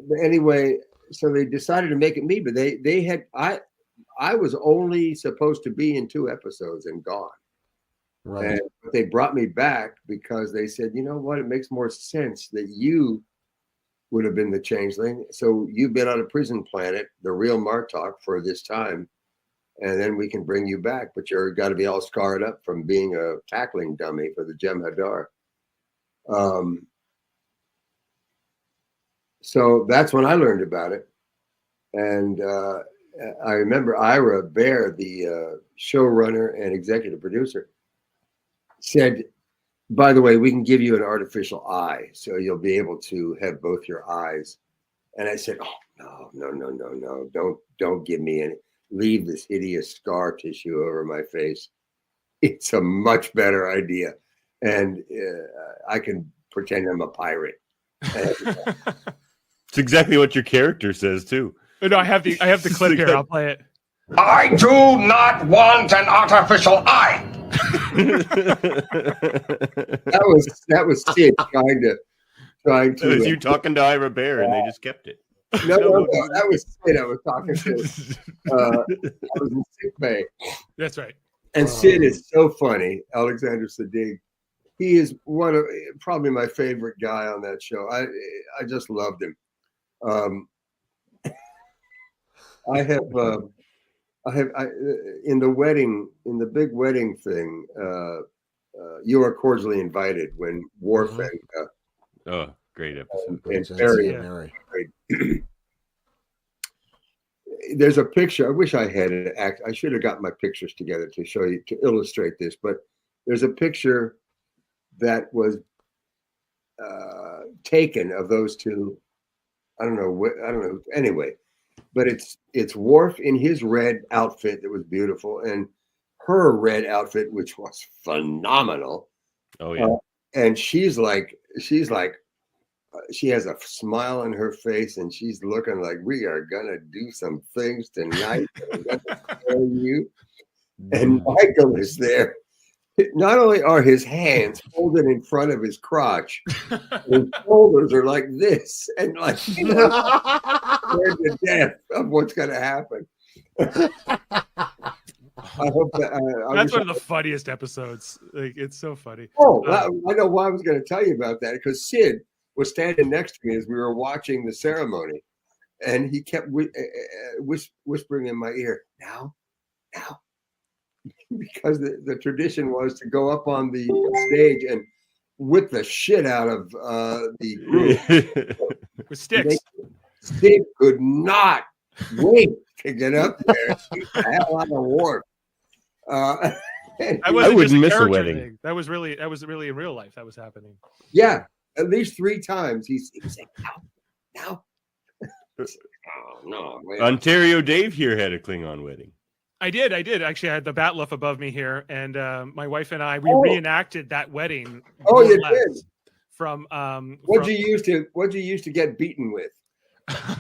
But anyway, so they decided to make it me, but they had I was only supposed to be in 2 episodes and gone. Right. But they brought me back because they said, you know what, it makes more sense that you would have been the changeling. So you've been on a prison planet, the real Martok, for this time. and then we can bring you back. But you're got to be all scarred up from being a tackling dummy for the Jem'Hadar. So that's when I learned about it. And I remember Ira Bear, the showrunner and executive producer, said, by the way, we can give you an artificial eye, so you'll be able to have both your eyes. And I said, oh, no, don't give me any. Leave this hideous scar tissue over my face. It's a much better idea. And I can pretend I'm a pirate. It's exactly what your character says too. No, I have the clip here. I'll play it. I do not want an artificial eye. that was Sid trying to. It was you talking to Ira Bear, and they just kept it. No, that was Sid I was talking to. I was in sick bay. That's right. And Sid is so funny, Alexander Siddig. He is probably my favorite guy on that show. I just loved him. I have in the big wedding thing. You are cordially invited when Worf and great episode. and Barry. There's a picture. I wish I had it. I should have got my pictures together to show you, to illustrate this. But there's a picture that was taken of those two. I don't know. Anyway, but it's Worf in his red outfit that was beautiful, and her red outfit, which was phenomenal. Oh yeah. And she's like, she has a smile on her face, and she's looking like, we are gonna do some things tonight. I'm gonna tell you. And Michael is there. Not only are his hands folded in front of his crotch, his shoulders are like this, and like scared to death of what's gonna happen. I hope that's one of the funniest episodes. Like, it's so funny. Oh, I know why I was going to tell you about that, because Sid was standing next to me as we were watching the ceremony, and he kept whispering in my ear, now, because the tradition was to go up on the stage and whip the shit out of the group with sticks. Sid could not wait to get up there. Beat the hell out of Worf. I wouldn't miss a wedding. Thing. That was really in real life that was happening. Yeah, at least 3 times he said, "No." Oh, no, man. Ontario Dave here had a Klingon wedding. I did. Actually, I had the Batluff above me here, and my wife and I reenacted that wedding. Oh, you did. From what'd you use to get beaten with?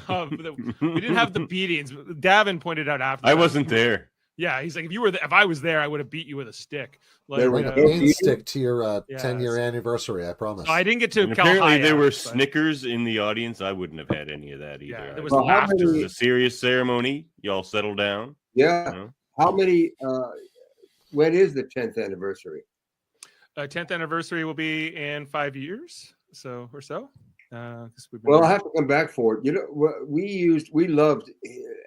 We didn't have the beatings. Davin pointed out after. I wasn't there. Yeah, he's like, if I was there, I would have beat you with a stick. Like, there a pain stick to your 10-year anniversary, I promise. So I didn't get to. Apparently, there were Snickers in the audience. I wouldn't have had any of that either. Yeah, there was laughter. It was a serious ceremony. Y'all settle down. Yeah. You know? How many? When is the 10th anniversary? 10th anniversary will be in 5 years, or so. Well, I'll have to come back for it. You know,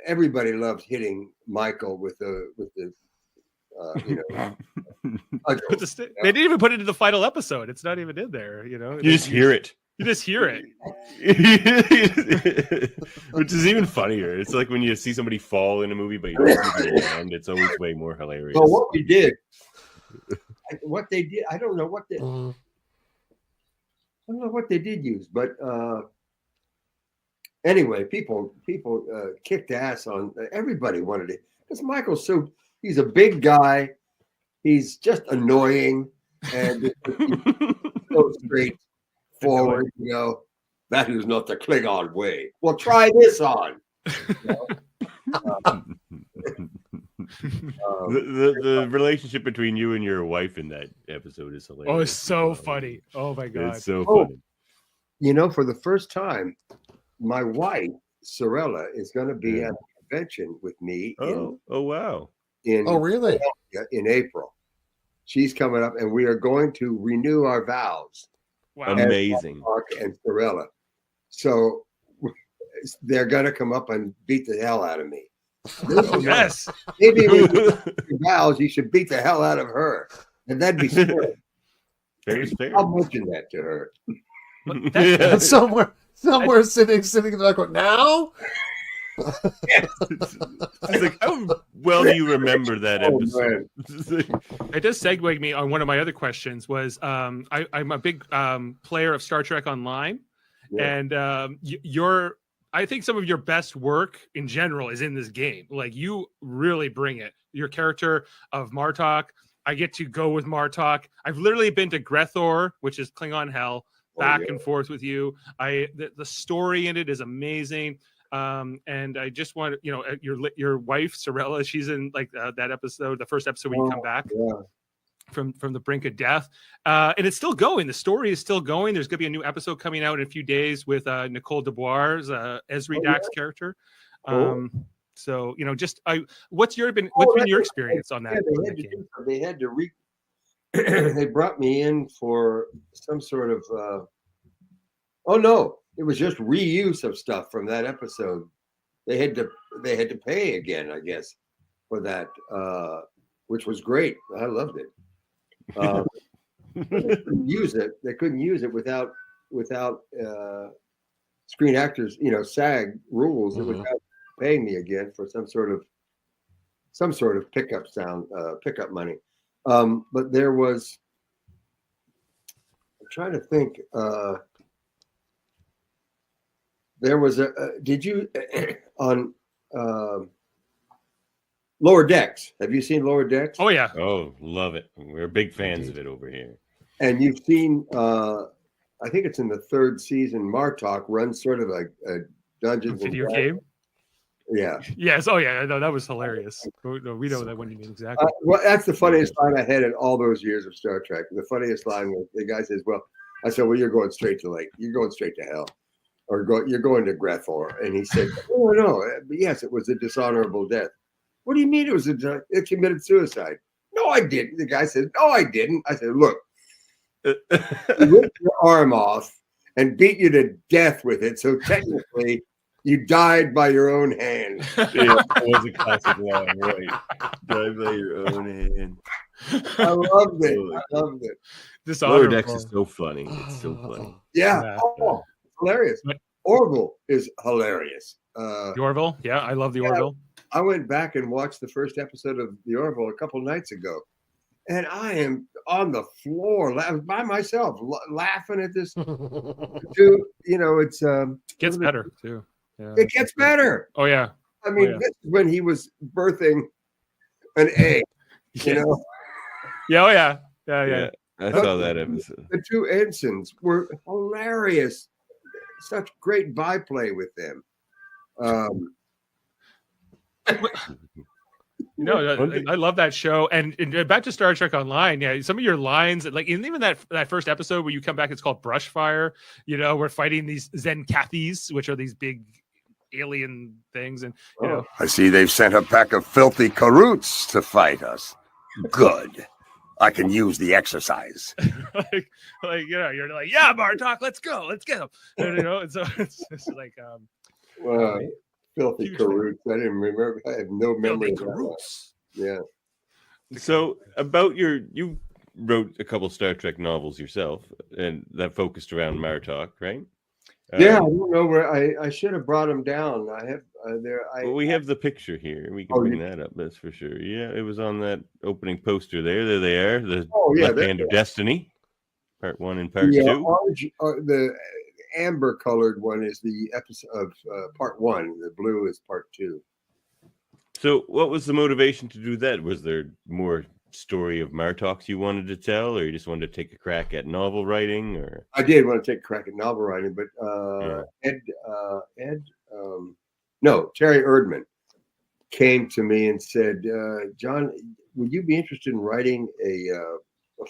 everybody loved hitting Michael with the with the stick. They didn't even put it in the final episode. It's not even in there. You know, you just hear it. You just hear it, which is even funnier. It's like when you see somebody fall in a movie, but you don't see the end. It's always way more hilarious. So what we did, what they did, I don't know what they did use, but anyway, people kicked ass on. Everybody wanted it because Michael's he's a big guy, he's just annoying, and so straightforward. You know, that is not the Klingon way. Well, try this on. The relationship between you and your wife in that episode is hilarious. Oh, it's so funny. Oh my god, it's so funny. You know, for the first time, my wife Sorella is going to be at a convention with me. Wow! Really? In April, she's coming up, and we are going to renew our vows. Wow! Amazing. Mark and Sorella, so they're going to come up and beat the hell out of me. Yes. Maybe when you vows, you should beat the hell out of her, and that'd be fair. Fair's fair. I'll mention that to her. And somewhere sitting in the background now. It's like, how well do you remember that episode? It does segue me on one of my other questions. Was I'm a big player of Star Trek Online, and I think some of your best work in general is in this game. Like, you really bring it. Your character of Martok. I get to go with Martok. I've literally been to Grethor, which is Klingon hell, back and forth with you. The story in it is amazing. And I just want your wife Sorella, she's in like that episode, the first episode when you come back from the brink of death, and it's still going. The story is still going. There's gonna be a new episode coming out in a few days with Nicole Dubois' Esri Dax character. So what's been your experience on that? They had to they brought me in for some sort of it was just reuse of stuff from that episode. They had to pay again, I guess, for that, which was great. I loved it. They couldn't use it without Screen Actors, SAG rules. It without paying me again for some sort of pickup money. But there was, I'm trying to think. There was did you on Lower Decks? Have you seen Lower Decks? Oh yeah. Oh, love it. We're big fans of it over here. And you've seen, I think it's in the third season, Martok runs sort of a Dungeons video game. Yeah. Yes. Oh yeah. No, that was hilarious. We know that one you mean exactly. Well, that's the funniest line I had in all those years of Star Trek. The funniest line was the guy says, "Well," I said, "Well, you're going straight to hell, or you're going to Grethor." And he said, "Oh no, but yes, it was a dishonorable death." What do you mean it committed suicide? No, I didn't. The guy said, "No, I didn't." I said, "Look, he ripped your arm off and beat you to death with it. So technically, you died by your own hand." Yeah, that was a classic line, right? Died by your own hand. I loved it. Lower Decks is so funny. It's so funny. Yeah. Oh, hilarious. Orville is hilarious. The Orville? Yeah, I love the Orville. I went back and watched the first episode of the Orville a couple nights ago, and I am on the floor by myself laughing at this dude. It's gets better too. Yeah. It gets better. Oh yeah. I mean, this is when he was birthing an egg. Yeah. Yeah. Oh yeah. Yeah. I saw that episode. The two ensigns were hilarious. Such great byplay with them. I love that show. And back to Star Trek Online, yeah, some of your lines, like even that first episode where you come back, it's called Brushfire. We're fighting these Zenkathis, which are these big alien things, and I see they've sent a pack of filthy Karoots to fight us. Good. I can use the exercise. You're like, yeah, Martok, let's go. And so it's just like filthy Karoots. I didn't remember. I have no memory of that. Yeah. So about you wrote a couple Star Trek novels yourself, and that focused around Martok, right? Yeah, I don't know where I should have brought them down. I have well, we have the picture here. We can bring that up. That's for sure. Yeah, it was on that opening poster there. There they are. The Left Hand of Destiny, Part 1 and Part 2. Orange, the amber colored one is the episode of Part 1. The blue is Part 2. So, what was the motivation to do that? Was there more story of Martoks you wanted to tell, or you just wanted to take a crack at novel writing? Or I did want to take a crack at novel writing, but Terry Erdman came to me and said, "John, would you be interested in writing a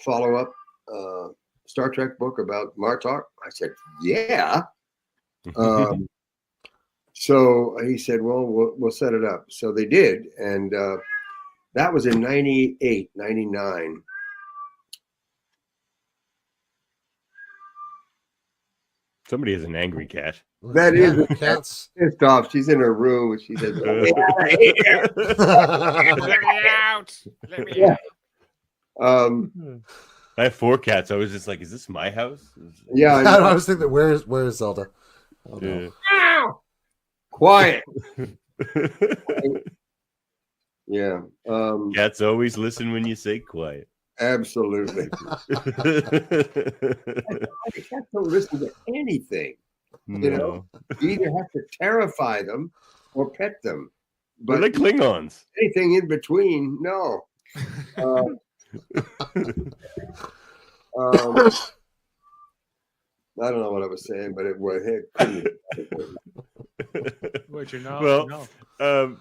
follow-up Star Trek book about Martok?" I said, "Yeah." So he said, "Well, we'll set it up." So they did, and that was in 98, 99. Somebody has an angry cat. That is Yeah, cats. pissed off. She's in her room and she says, Let me out. Let me Yeah. out. I have 4 cats. I was just like, is this my house? yeah, I know. I was thinking, where is Zelda? Oh, no. Ow! Quiet. Yeah. Cats always listen when you say quiet. Absolutely. Cats don't listen to anything. You know, you either have to terrify them or pet them. They're But like Klingons. anything in between, no. I don't know what I was saying, but it was. What you know? Well, you know.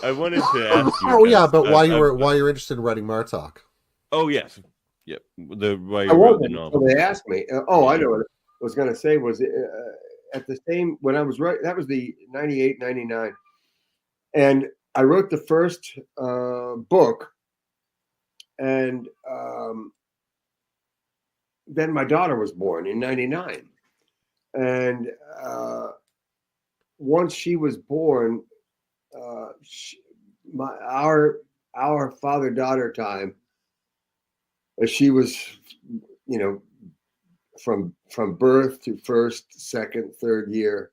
I wanted to ask you. Oh yeah, guys, but why you're interested in writing Martok? Oh yes, yep. Why I you wrote the wasn't novel. until they asked me. I know what I was going to say was at the same when I was right. That was the 98, 99, and I wrote the first book, and then my daughter was born in 99, and once she was born, our father-daughter time, she was, you know, from birth to first, second, third year,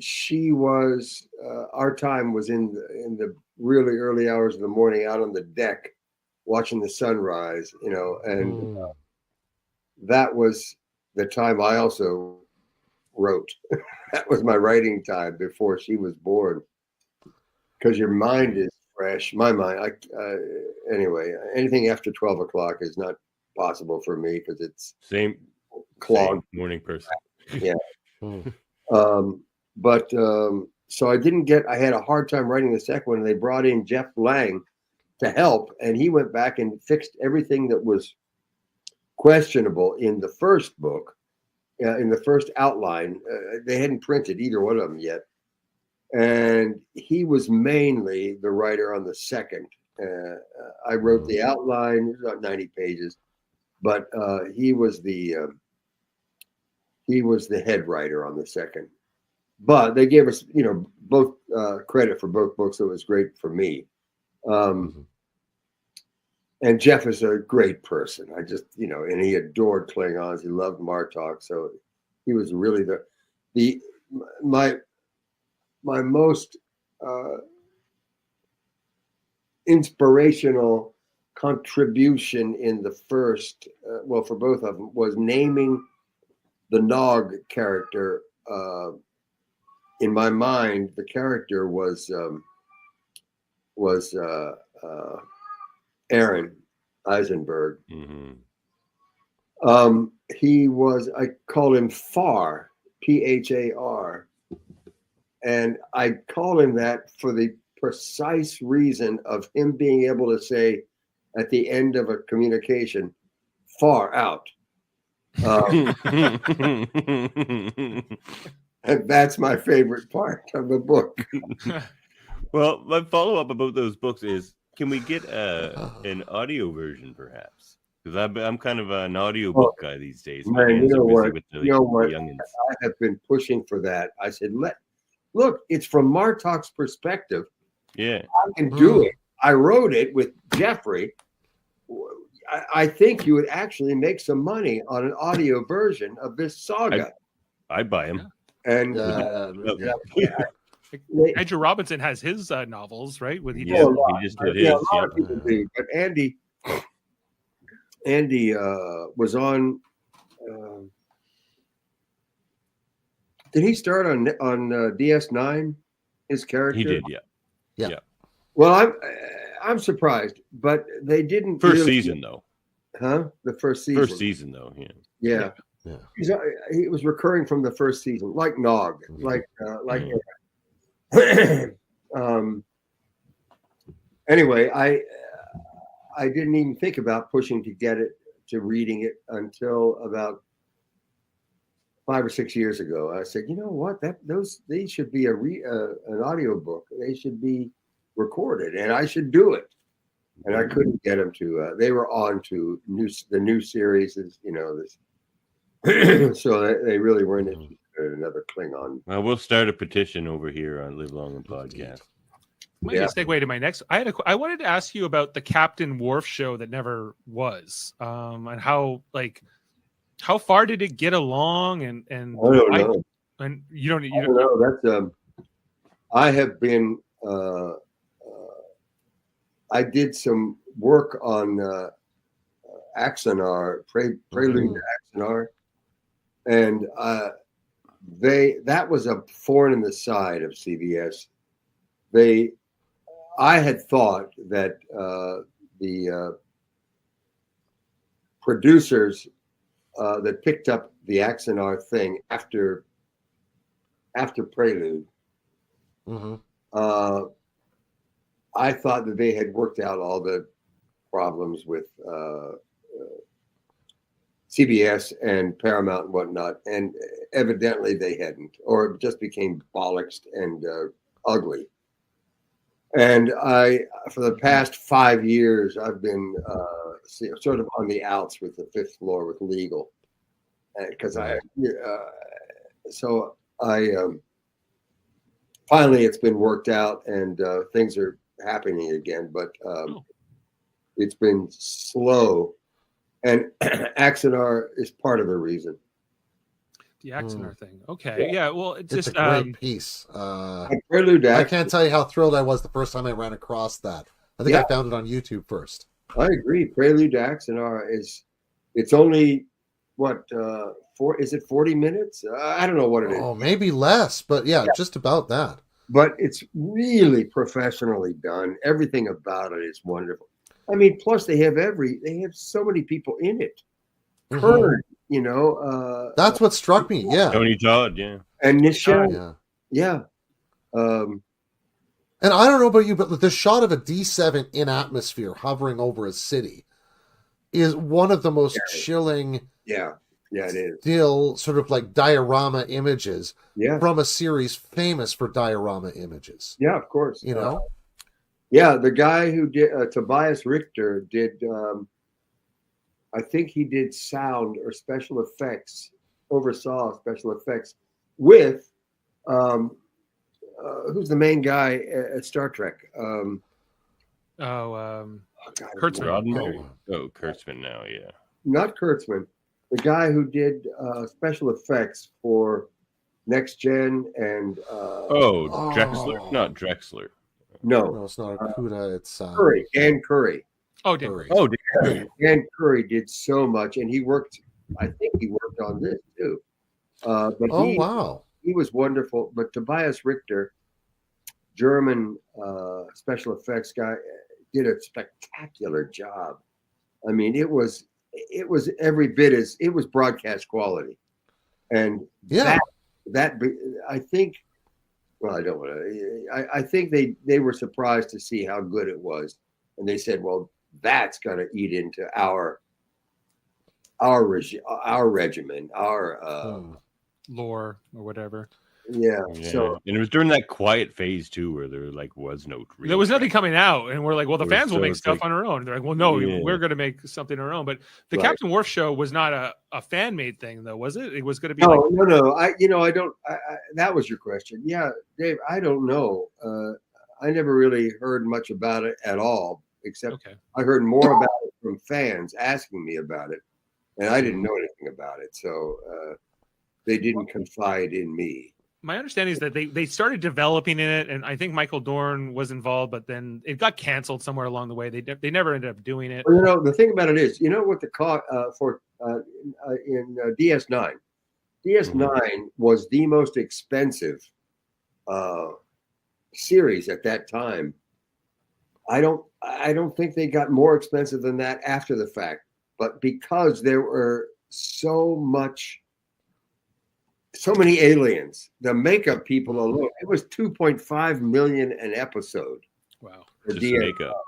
she was our time was in the really early hours of the morning, out on the deck, watching the sunrise, you know, and that was the time I also wrote. That was my writing time before she was born, because your mind is fresh. My mind, anyway, anything after 12 o'clock is not possible for me because it's Same morning person. Yeah. So I didn't get. I had a hard time writing the second one. And they brought in Jeff Lang to help, and he went back and fixed everything that was questionable in the first book, in the first outline. They hadn't printed either one of them yet. And he was mainly the writer on the second. I wrote the outline, it was about 90 pages, but he was the head writer on the second. But they gave us, you know, both credit for both books, so it was great for me. And Jeff is a great person. I just, you know, and he adored Klingons. He loved Martok, so he was really my most inspirational contribution in the first, for both of them, was naming the Nog character. In my mind, the character was Aaron Eisenberg. He was, I call him Phar, Phar. And I call him that for the precise reason of him being able to say at the end of a communication, far out. And that's my favorite part of the book. Well, my follow-up about those books is, can we get an audio version, perhaps? Because I'm kind of an audiobook guy these days. Man, you know what? I have been pushing for that. I said, look, it's from Martok's perspective. Yeah. I can do it. I wrote it with Jeffrey. I think you would actually make some money on an audio version of this saga. I'd buy him. And Andrew Robinson has his novels, right? He just did his. A lot of people do. But Andy was on. Did he start on DS9? His character. He did, yeah. Well, I'm surprised, but they didn't. First season though. Huh? The first season. First season though. Yeah. He was recurring from the first season, like Nog, like. Anyway, I didn't even think about pushing to get it to reading it until about 5 or 6 years ago. I said, you know what? These should be an audio book. They should be recorded, and I should do it. And I couldn't get them to. They were on to the new series. You know, this So they really weren't interested in another Klingon. Well, we'll start a petition over here on Live Long and Podcast. Might be a segue to my next. I wanted to ask you about the Captain Worf show that never was, and how far did it get along, and I don't know. And you don't know. That's I have been. I did some work on Axanar, Prelude to Axanar, and that was a thorn in the side of CBS. I had thought that the producers that picked up the Axanar thing after Prelude, I thought that they had worked out all the problems with CBS and Paramount and whatnot, and evidently they hadn't, or it just became bollocks and ugly. And for the past 5 years, I've been sort of on the outs with the fifth floor with legal, because finally it's been worked out and things are happening again, but it's been slow, and Axanar is part of the reason. The Axanar thing. Okay. Yeah. Well, it's just a great piece. Prelude to I can't tell you how thrilled I was the first time I ran across that. I think I found it on YouTube first. I agree. Prelude to Axanar it's only is it 40 minutes? I don't know what it is. Oh, maybe less, but yeah, just about that. But it's really professionally done. Everything about it is wonderful. I mean, plus they have so many people in it. Kurt, that's what struck me. Yeah, Tony Todd, yeah, and Nichelle, yeah. And I don't know about you, but the shot of a D7 in atmosphere hovering over a city is one of the most chilling. Yeah, it is. Still sort of like diorama images from a series famous for diorama images. Yeah, of course. Yeah, the guy who did Tobias Richter did. I think he did sound or special effects, oversaw special effects with who's the main guy at Star Trek? Kurtzman. Kurtzman now, yeah. Not Kurtzman. The guy who did special effects for Next Gen and Drexler, not Drexler. No, it's not Akuda. It's Curry. Dan Curry. Oh, Dan Curry. Dan Curry did so much, and he worked. I think he worked on this too. He was wonderful. But Tobias Richter, German special effects guy, did a spectacular job. I mean, it was every bit as it was broadcast quality, and that I think. Well, I don't want to. I think they were surprised to see how good it was, and they said, "Well, that's going to eat into our regimen, our lore or whatever." Yeah. So, and it was during that quiet phase too, where there was no. There was nothing coming out, and we're like, "Well, the fans will make stuff on our own." They're like, "Well, no, we're going to make something on our own." But the Captain Worf show was not a fan made thing, though, was it? It was going to be no. I don't. That was your question. Yeah, Dave. I don't know. I never really heard much about it at all, except I heard more about it from fans asking me about it, and I didn't know anything about it, so they didn't confide in me. My understanding is that they started developing in it, and I think Michael Dorn was involved, but then it got canceled somewhere along the way. They never ended up doing it. Well, the thing about it is, what the cost in DS9. DS9 was the most expensive series at that time. I don't think they got more expensive than that after the fact, but because there were so many aliens, the makeup people alone, it was $2.5 million an episode. Wow. For makeup.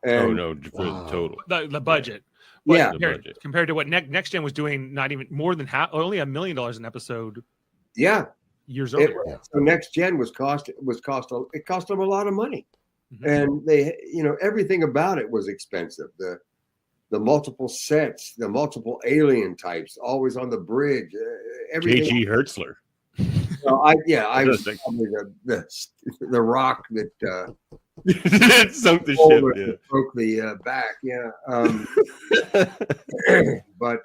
For the total. The budget. But compared to what Next Gen was doing, not even more than half, only $1 million an episode. Yeah. Years earlier. So Next Gen it cost them a lot of money. Mm-hmm. And they, everything about it was expensive. The multiple sets, the multiple alien types, always on the bridge, everything. J.G. Hertzler. Well, I was the rock that sunk the ship. Broke the back. Yeah. But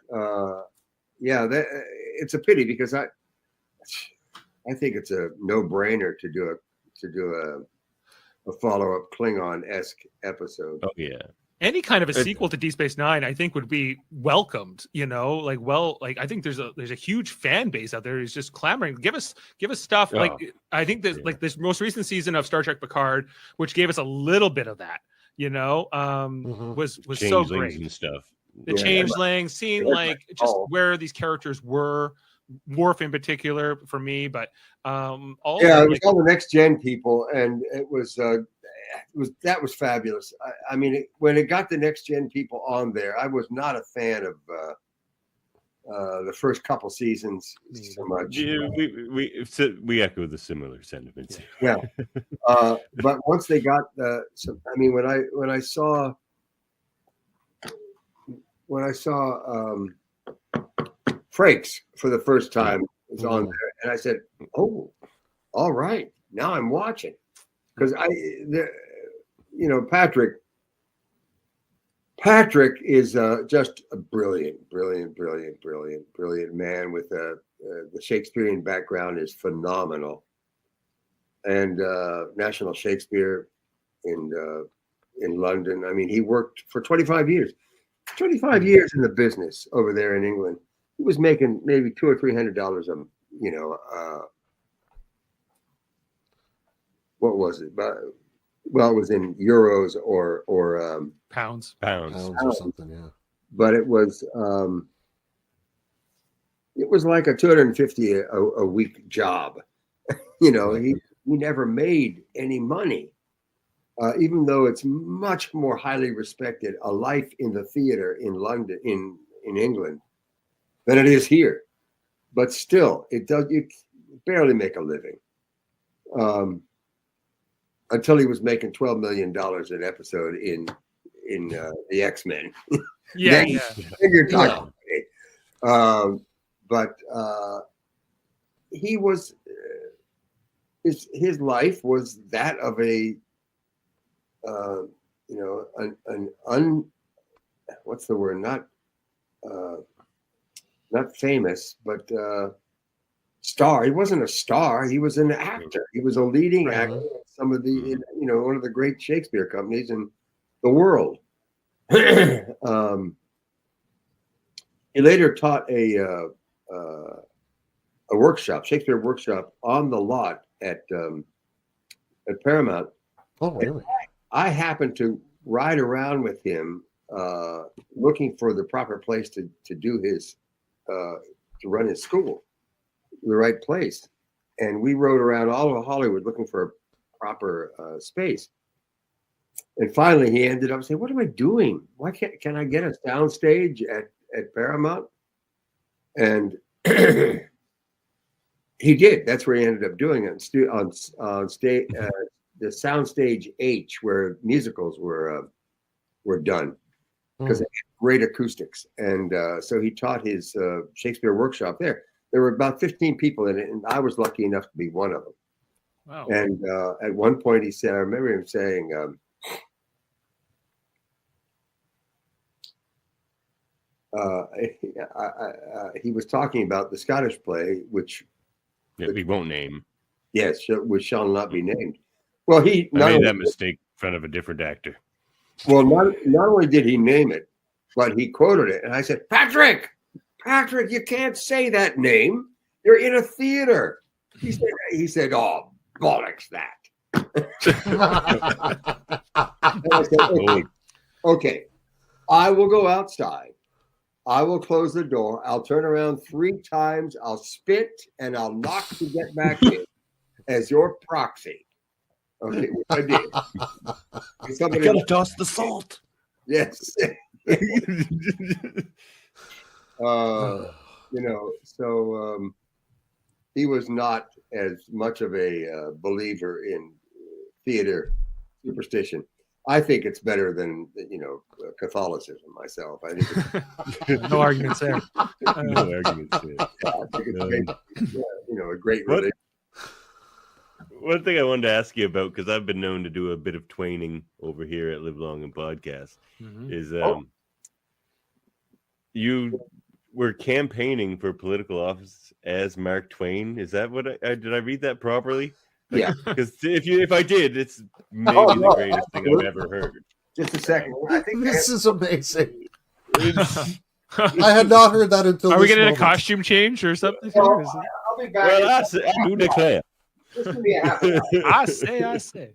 it's a pity because I think it's a no-brainer to do a follow-up Klingon-esque episode. Oh yeah. Any kind of a sequel to Deep Space Nine, I think, would be welcomed. I think there's a huge fan base out there who's just clamoring. Give us stuff. Oh, I think that like this most recent season of Star Trek Picard, which gave us a little bit of that. Was so great. And stuff. The changelings, seeing just where these characters were. Worf in particular for me, but it was all the next gen people, and it was fabulous. I mean, when it got the next gen people on there, I was not a fan of the first couple seasons so much. Yeah, we echo the similar sentiments. Yeah, but once they got when I saw Frakes for the first time was on there, and I said, "Oh, all right, now I'm watching," because Patrick is just a brilliant man with the Shakespearean background is phenomenal, and National Shakespeare in London. I mean, he worked for 25 years in the business over there in England. He was making maybe $200 or $300 what was it? But it was in euros or pounds or something. Yeah, but it was like a $250 a week job. He never made any money, even though it's much more highly respected a life in the theater in London in England than it is here, but still, you barely make a living. Until he was making $12 million an episode in the X-Men. Yeah, then you're talking. But he was his life was that of a what's the word? Not famous, but star. He wasn't a star. He was an actor. He was a leading actor in some of the, one of the great Shakespeare companies in the world. He later taught a workshop, Shakespeare workshop, on the lot at Paramount. Oh, really? I happened to ride around with him, looking for the proper place to do his. To run his school, the right place, and we rode around all of Hollywood looking for a proper space. And finally, he ended up saying, "What am I doing? Why can I get a sound stage at Paramount?" And he did. That's where he ended up doing it on stage, the sound stage H, where musicals were done. Because it had great acoustics. And so he taught his Shakespeare workshop there. There were about 15 people in it, and I was lucky enough to be one of them. Wow. And at one point he said, I remember him saying, he was talking about the Scottish play, which we won't name. Yes, which shall not be named. Well, I made that mistake in front of a different actor. Well, not only did he name it, but he quoted it. And I said, Patrick, you can't say that name. You're in a theater. He said, oh, bollocks that. I said, okay, I will go outside. I will close the door. I'll turn around 3 times. I'll spit and I'll knock to get back in as your proxy. Okay, which I did. I gotta toss the salt. Yes. So he was not as much of a believer in theater superstition. I think it's better than Catholicism myself. I think No arguments there. No arguments there. I think it's a great religion. One thing I wanted to ask you about, because I've been known to do a bit of twaining over here at Live Long and Podcast, is you were campaigning for political office as Mark Twain. Is that what did I read that properly? Yeah. Because if I did, it's maybe the greatest thing I've ever heard. Just a second. I think This is amazing. I had not heard that until. Are we this getting moment. a costume change or something? I'll be back. Well, I do declare. Just give me a half an hour. I say.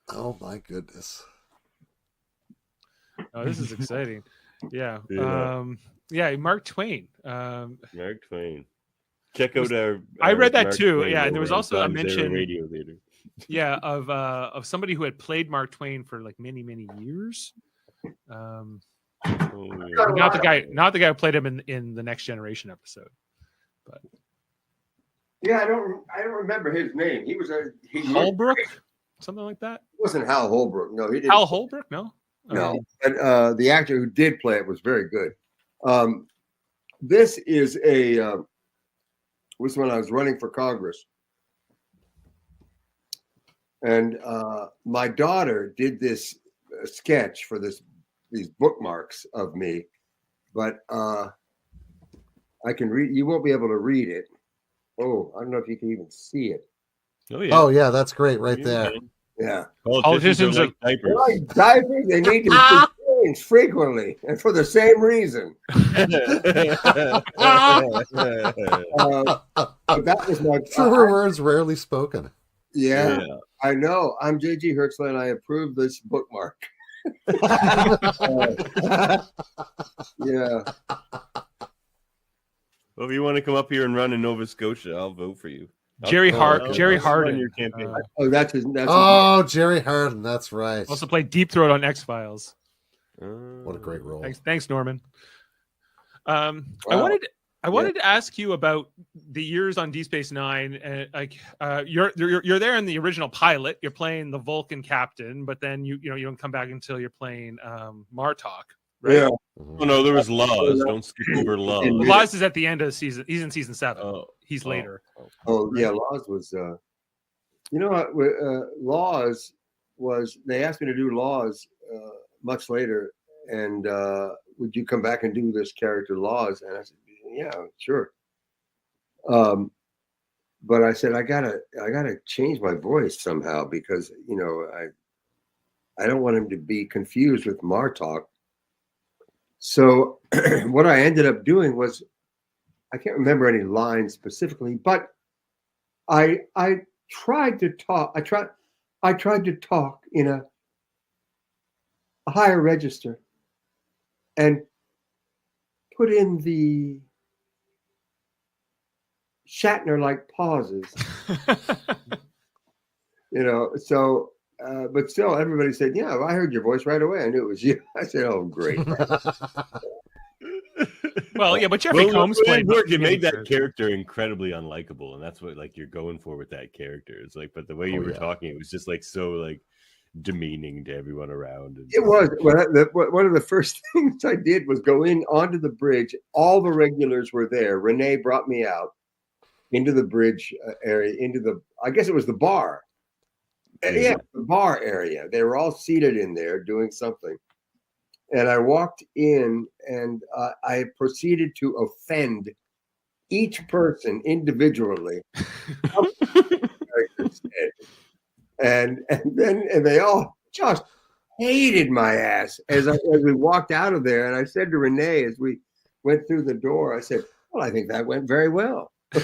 Oh my goodness. Oh, this is exciting. Yeah. Yeah. Mark Twain. Mark Twain. Check out our. I read that Mark too. Twain Yeah, and there was over also a on Zero mention. Radio Theater. Yeah, of somebody who had played Mark Twain for like many years. Oh, yeah. Not the guy who played him in the Next Generation episode. But Yeah, I don't remember his name. He was Holbrook, something like that. wasn't Hal Holbrook. No, he didn't. Hal Holbrook, no. No, but the actor who did play it was very good. This is was when I was running for Congress, and my daughter did this sketch for these bookmarks of me, but I can read. You won't be able to read it. Oh, I don't know if you can even see it. Oh yeah, that's great right there. Yeah. Politicians are like diapers. They're like diapers. They need to be changed frequently and for the same reason. But that was my Truer words rarely spoken. Yeah, I know. I'm JG Hertzler, and I approve this bookmark. Yeah. Well, if you want to come up here and run in Nova Scotia, I'll vote for you. Jerry I'll Hardin. run your campaign. Oh, that's his. Jerry Hardin. That's right. Also played Deep Throat on X-Files. What a great role. Thanks, Norman. Wow. I wanted to ask you about the years on Deep Space Nine. You're there in the original pilot. You're playing the Vulcan captain, but then you don't come back until you're playing Martok. Right? Yeah. Oh no, there was Laws. Don't skip over Laws. Laws is at the end of the season. He's in season 7. He's later. Oh yeah, Laws was. You know what? Laws was. They asked me to do Laws much later, and would you come back and do this character Laws? And I said, yeah, sure. But I said I gotta change my voice somehow because I don't want him to be confused with Martok. So what I ended up doing was, I can't remember any lines specifically, but I tried to talk. I tried to talk in a higher register and put in the Shatner-like pauses. So. But still, everybody said, "Yeah, I heard your voice right away. I knew it was you." I said, "Oh, great." Well, yeah, but Jeffrey Combs played. You made that character incredibly unlikable, and that's what you're going for with that character. It's like, but the way you were talking, it was just like so like demeaning to everyone around. It was. One of the first things I did was go in onto the bridge. All the regulars were there. Renee brought me out into the bridge area, I guess it was the bar. Yeah, the bar area. They were all seated in there doing something. And I walked in and I proceeded to offend each person individually. and they all just hated my ass as we walked out of there. And I said to Renee as we went through the door, I said, "Well, I think that went very well." It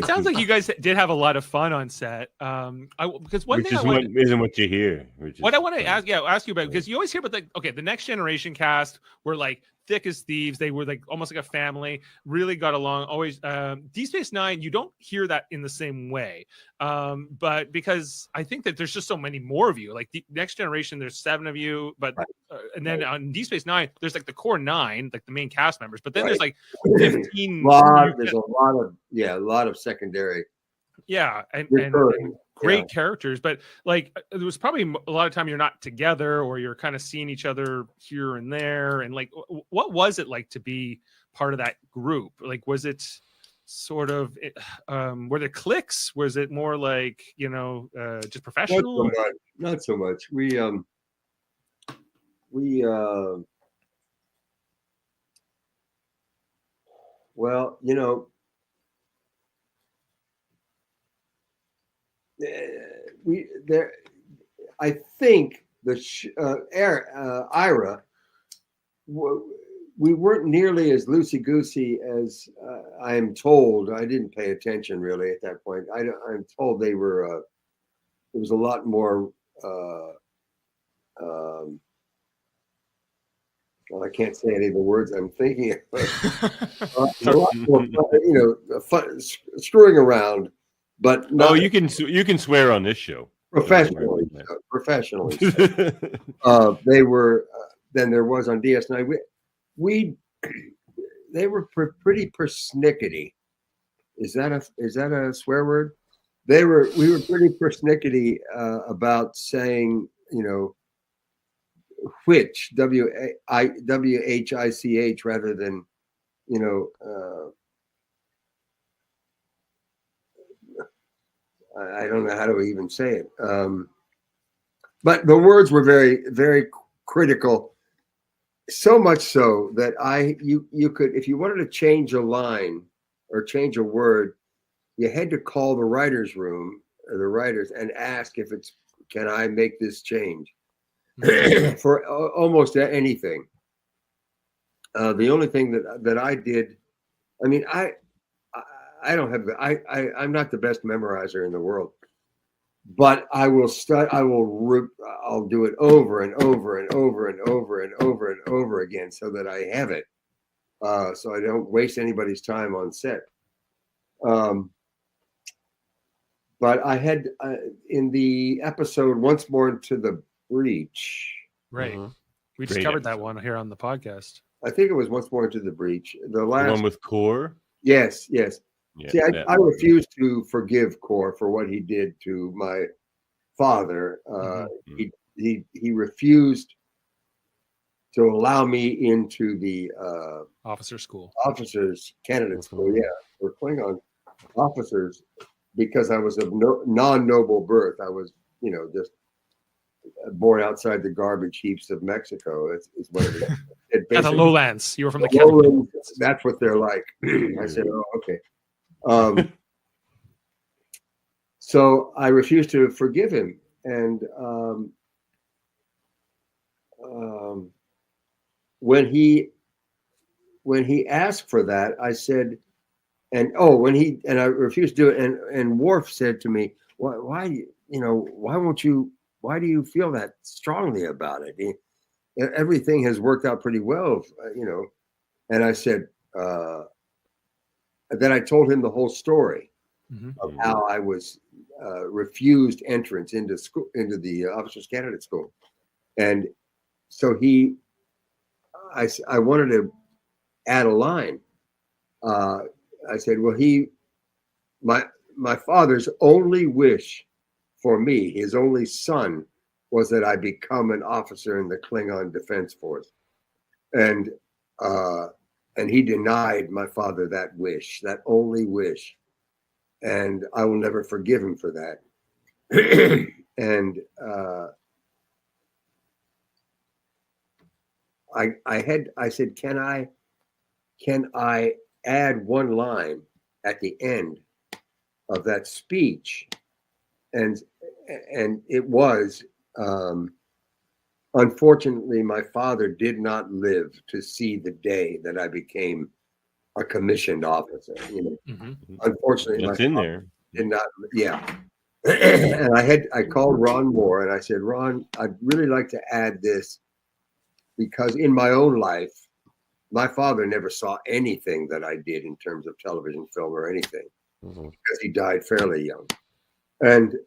sounds like you guys did have a lot of fun on set. Because one thing isn't what you hear. What I want to ask you about, because you always hear about the Next Generation cast were like thick as thieves. They were like almost like a family. Really got along. Always. Deep Space Nine, you don't hear that in the same way. But because I think that there's just so many more of you. Like the Next Generation, there's 7 of you, but and then on Deep Space Nine, there's like the core 9, like the main cast members. But then there's like 15. There's a lot of secondary. Yeah, and recurring. great characters, but like there was probably a lot of time you're not together, or you're kind of seeing each other here and there. And like, what was it like to be part of that group? Like, was it sort of were there cliques? Was it more like, you know, just professional? Not so much. Well, you know, I think Ira, we weren't nearly as loosey-goosey as I'm told. I didn't pay attention really at that point. I'm told they were. There was a lot more. Well, I can't say any of the words I'm thinking of. A lot more, you know, fun, screwing around, but not. Oh, you can swear on this show Professionally. They were. Then there was on DS9. They were pretty persnickety. Is that a swear word? We were pretty persnickety about saying, you know, which WHICH rather than, you know, I don't know how to even say it. But the words were very, very critical. So much so that you could, if you wanted to change a line or change a word, you had to call the writer's room or the writers and ask if it's, can I make this change for almost anything. The only thing that I did, I mean, I don't have, I'm not the best memorizer in the world, but I'll do it over and over and over and over and over and over again so that I have it. So I don't waste anybody's time on set. But I had in the episode Once More Into the Breach. Right. We just covered that one here on the podcast. I think it was Once More Into the Breach. The one with Core? Yes. Yeah, see, I refuse to forgive Core for what he did to my father. He refused to allow me into the officers candidate school. Yeah, for Klingon officers, because I was of non-noble birth. I was, you know, just born outside the garbage heaps of Mexico. Is what it is. At the lowlands. You were from the lowlands. That's what they're like. I said, oh, okay. So I refused to forgive him, and when he asked for that, I said, I refused to do it, and Worf said to me, why do you feel that strongly about it? Everything has worked out pretty well, you know. And I said, then I told him the whole story of how I was refused entrance into the officers candidate school. And so I wanted to add a line. I said, well, my father's only wish for me, his only son, was that I become an officer in the Klingon Defense Force. And he denied my father that wish, that only wish. And I will never forgive him for that. And I said, can I add one line at the end of that speech? And it was, unfortunately, my father did not live to see the day that I became a commissioned officer. You know, unfortunately, that's in there. Did not. Yeah. And I called Ron Moore and I said, Ron, I'd really like to add this, because in my own life, my father never saw anything that I did in terms of television, film, or anything, because he died fairly young. And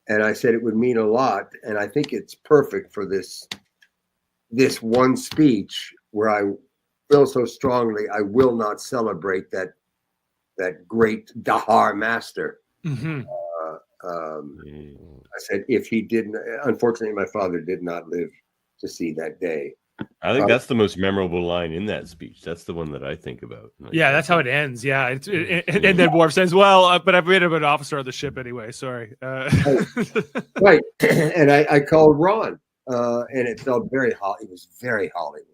I said it would mean a lot, and I think it's perfect for this one speech where I feel so strongly I will not celebrate that that great Dahar master. Mm-hmm. I said, if he didn't, unfortunately, my father did not live to see that day. I think that's the most memorable line in that speech. That's the one that I think about. Like, Yeah, that's how it ends. Yeah, and then Worf says, "Well, but I've been an officer of the ship anyway. Sorry." Right, and I called Ron, and it felt very hot. It was very Hollywood.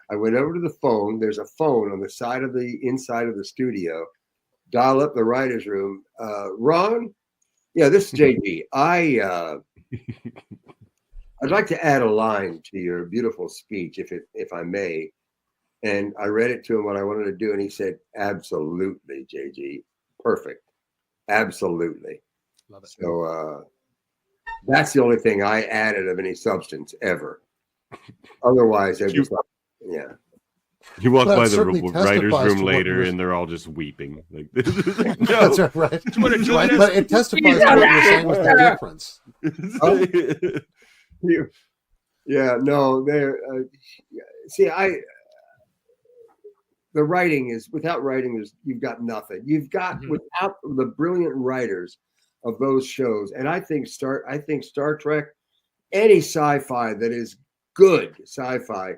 I went over to the phone. There's a phone on the side of the inside of the studio. Dial up the writer's room. Ron, yeah, this is JD. I'd like to add a line to your beautiful speech, if I may. And I read it to him what I wanted to do, and he said, "Absolutely, JG, perfect, absolutely." Love it. So that's the only thing I added of any substance ever. Otherwise, yeah. You walk Well, by that the certainly writer's testifies room to what later, you're- and they're all just weeping. Like, That's no. right. Right. But it testifies to what you're saying was the difference. Yeah, no, there. See, the writing is without writing, you've got nothing. You've got without the brilliant writers of those shows, and I think Star Trek, any sci-fi that is good sci-fi,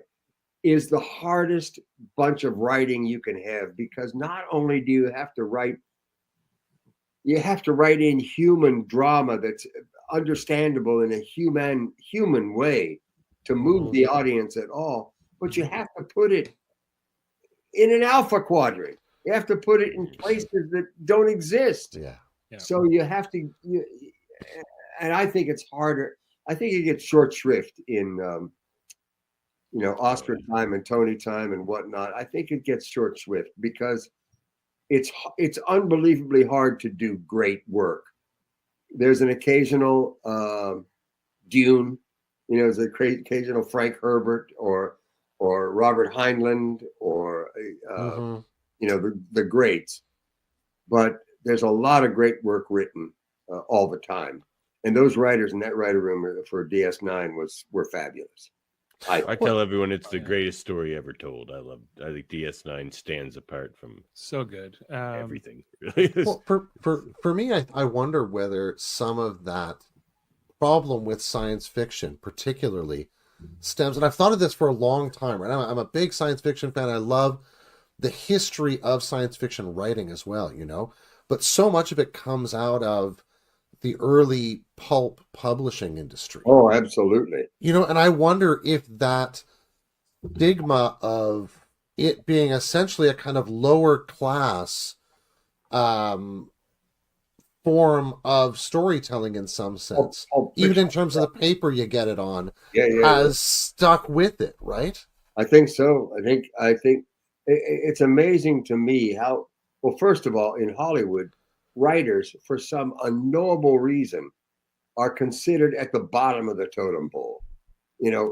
is the hardest bunch of writing you can have, because not only do you have to write in human drama that's understandable in a human way to move the audience at all, but you have to put it in an alpha quadrant. You have to put it in places that don't exist. Yeah. So you have to, and I think it's harder. I think you get short shrift in, Oscar time and Tony time and whatnot. I think it gets short shrift because it's unbelievably hard to do great work. There's an occasional Dune, there's an occasional Frank Herbert or Robert Heinlein or the greats, but there's a lot of great work written all the time, and those writers in that writer room for DS9 were fabulous. I tell everyone it's the greatest story ever told. I think DS9 stands apart from so good everything. Really. Well, for me, I wonder whether some of that problem with science fiction, particularly, stems, and I've thought of this for a long time. Right, I'm a big science fiction fan. I love the history of science fiction writing as well. But so much of it comes out of the early pulp publishing industry. Oh, absolutely. And I wonder if that stigma of it being essentially a kind of lower class form of storytelling in some sense, even in terms of the paper you get it on, has stuck with it, right? I think so. I think it's amazing to me how, well, first of all, in Hollywood, writers, for some unknowable reason, are considered at the bottom of the totem pole.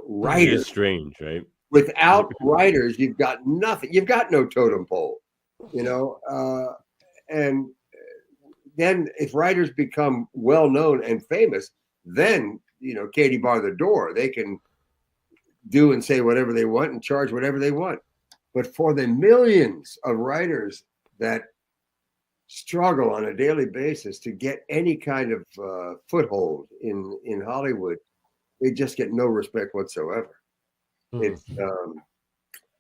Writers. It's strange, right? Without writers, you've got nothing. You've got no totem pole. And then if writers become well known and famous, then Katie bar the door. They can do and say whatever they want and charge whatever they want. But for the millions of writers that struggle on a daily basis to get any kind of foothold in Hollywood, they just get no respect whatsoever.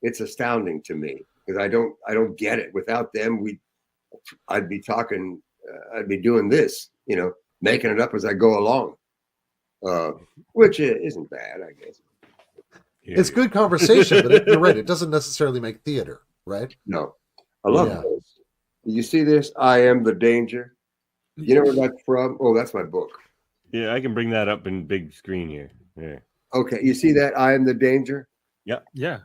It's astounding to me because I don't get it. Without them, I'd be talking, I'd be doing this, making it up as I go along, which isn't bad, I guess. It's good conversation, but you're right. It doesn't necessarily make theater, right? No, I love this. You see this? I Am the Danger. You know where that's from? Oh, that's my book. Yeah, I can bring that up in big screen here. Yeah. Okay, you see that? I Am the Danger. Yeah. Yeah.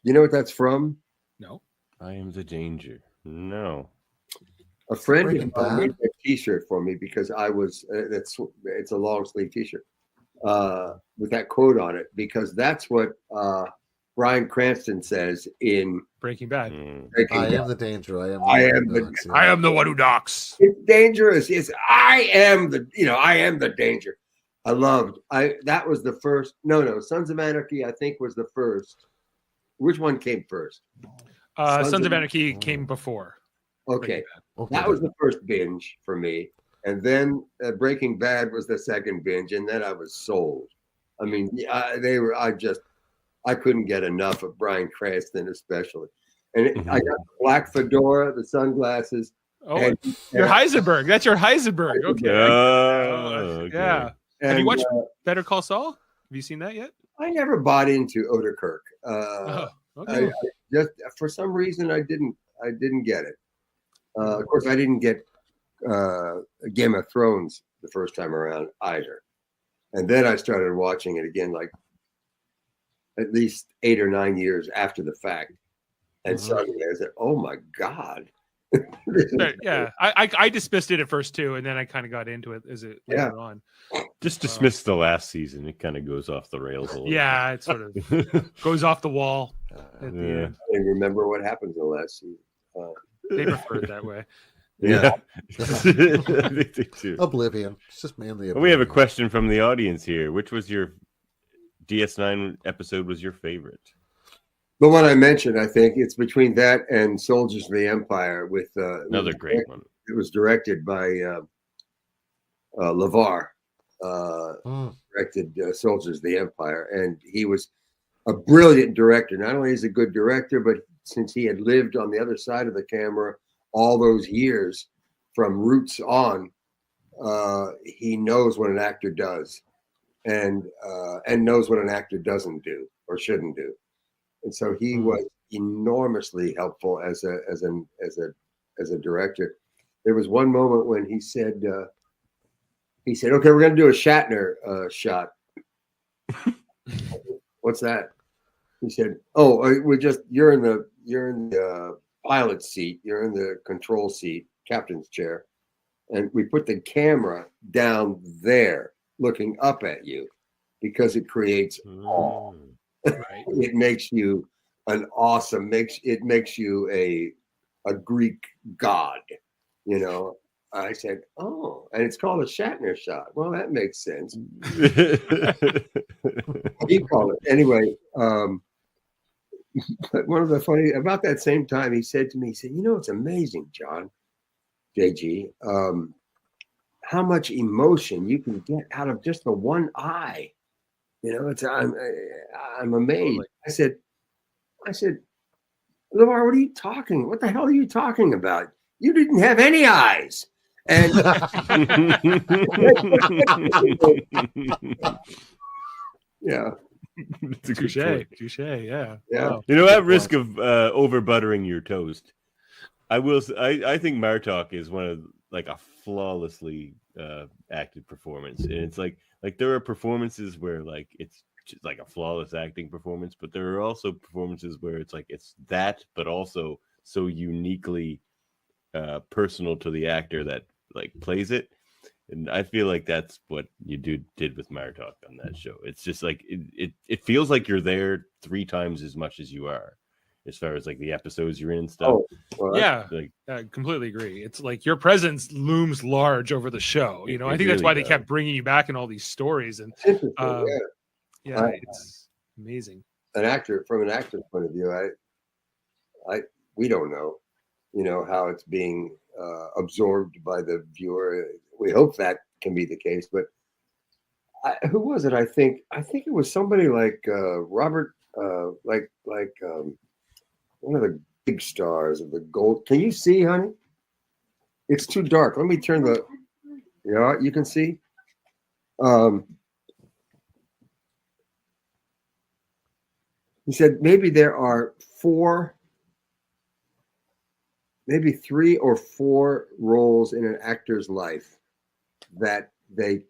You know what that's from? No. I Am the Danger. No. A friend made a T-shirt for me because I was. It's a long sleeve T-shirt with that quote on it because that's what Bryan Cranston says in Breaking Bad. I am the danger. I am the one who knocks. It's dangerous. I am the danger. That was the first. No, Sons of Anarchy, I think, was the first. Which one came first? Sons of Anarchy came before. Okay, Okay. that was the first binge for me, and then Breaking Bad was the second binge, and then I was sold. I mean, they were. I couldn't get enough of Bryan Cranston, especially, and I got the black fedora, the sunglasses. Oh, and your Heisenberg. That's your Heisenberg. Okay. Okay. Yeah. and, Have you watched Better Call Saul? Have you seen that yet? I never bought into Odenkirk. Okay. I just for some reason I didn't get it. Of course, I didn't get Game of Thrones the first time around either, and then I started watching it again, like at least 8 or 9 years after the fact, and suddenly I said, "Oh my God!" But, yeah, I dismissed it at first too, and then I kind of got into it as it later on. Just dismiss the last season. It kind of goes off the rails a little. Yeah, it sort of goes off the wall at the end. I remember what happened in the last season. They prefer it that way. Yeah. I think they do. Oblivion. It's just mainly Oblivion. We have a question from the audience here. Which was your DS9 episode was your favorite? The one I mentioned, I think it's between that and Soldiers of the Empire with Another great one. It was directed by LeVar, directed Soldiers of the Empire, and he was a brilliant director. Not only is he a good director, but since he had lived on the other side of the camera all those years from roots on, he knows what an actor does, and knows what an actor doesn't do or shouldn't do. And so he was enormously helpful as a director. There was one moment when he said, "Okay, we're going to do a Shatner shot." What's that? He said, "Oh, you're in the pilot seat, you're in the control seat, captain's chair, and we put the camera down there, looking up at you, because it creates awe." Right. It makes you it makes you a Greek god, you know. I said, "Oh, and it's called a Shatner shot." Well, that makes sense. He called it anyway. But one of the funny about that same time, he said to me, he said, "You know, it's amazing, John, JG, how much emotion you can get out of just the one eye. You know, I'm amazed." I said, "LeVar, what are you talking? What the hell are you talking about? You didn't have any eyes." And yeah, Touche. Yeah. Wow. You know, at risk of over buttering your toast, I think Martok is one of like a flawlessly acted performance, and it's like there are performances where like it's just like a flawless acting performance, but there are also performances where it's like it's that, but also so uniquely personal to the actor that like plays it. And I feel like that's what you did with Martok on that show. It's just like it feels like you're there 3 times as much as you are, as far as like the episodes you're in and stuff. Oh, well, yeah, like, I completely agree. It's like your presence looms large over the show. You know, I think that's why they kept bringing you back in all these stories. And yeah, it's amazing. From an actor's point of view, we don't know, you know, how it's being absorbed by the viewer. We hope that can be the case, but who was it? I think it was somebody like Robert, like one of the big stars of the gold. Can you see, honey? It's too dark. Let me turn the. Yeah, you can see. He said maybe there are 3 or 4 roles in an actor's life that they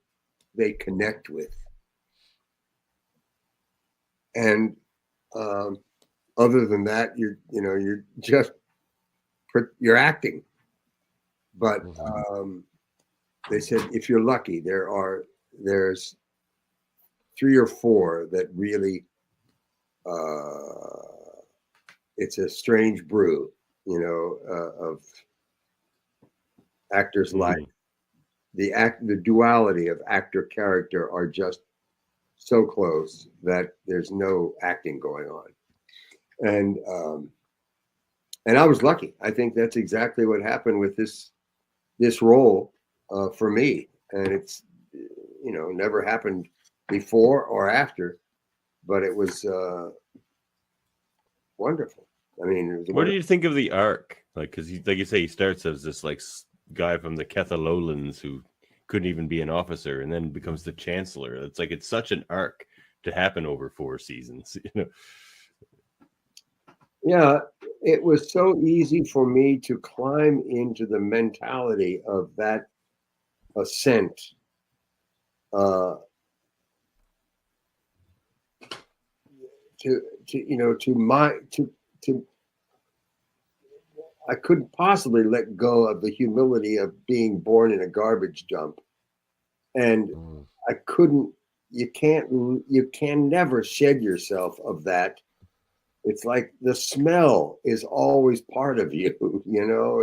connect with, and other than that, you're acting. But they said if you're lucky, there's 3 or 4 that really it's a strange brew, you know, of actors' life. The duality of actor character are just so close that there's no acting going on. And And I was lucky. I think that's exactly what happened with this role for me. And it's, never happened before or after, but it was wonderful. I mean, what do you think of the arc? Like, because like you say, he starts as this like guy from the Kethalolans who couldn't even be an officer, and then becomes the chancellor. It's such an arc to happen over 4 seasons. Yeah, it was so easy for me to climb into the mentality of that ascent. I couldn't possibly let go of the humility of being born in a garbage dump, and I couldn't. You can never shed yourself of that. It's like the smell is always part of you. You know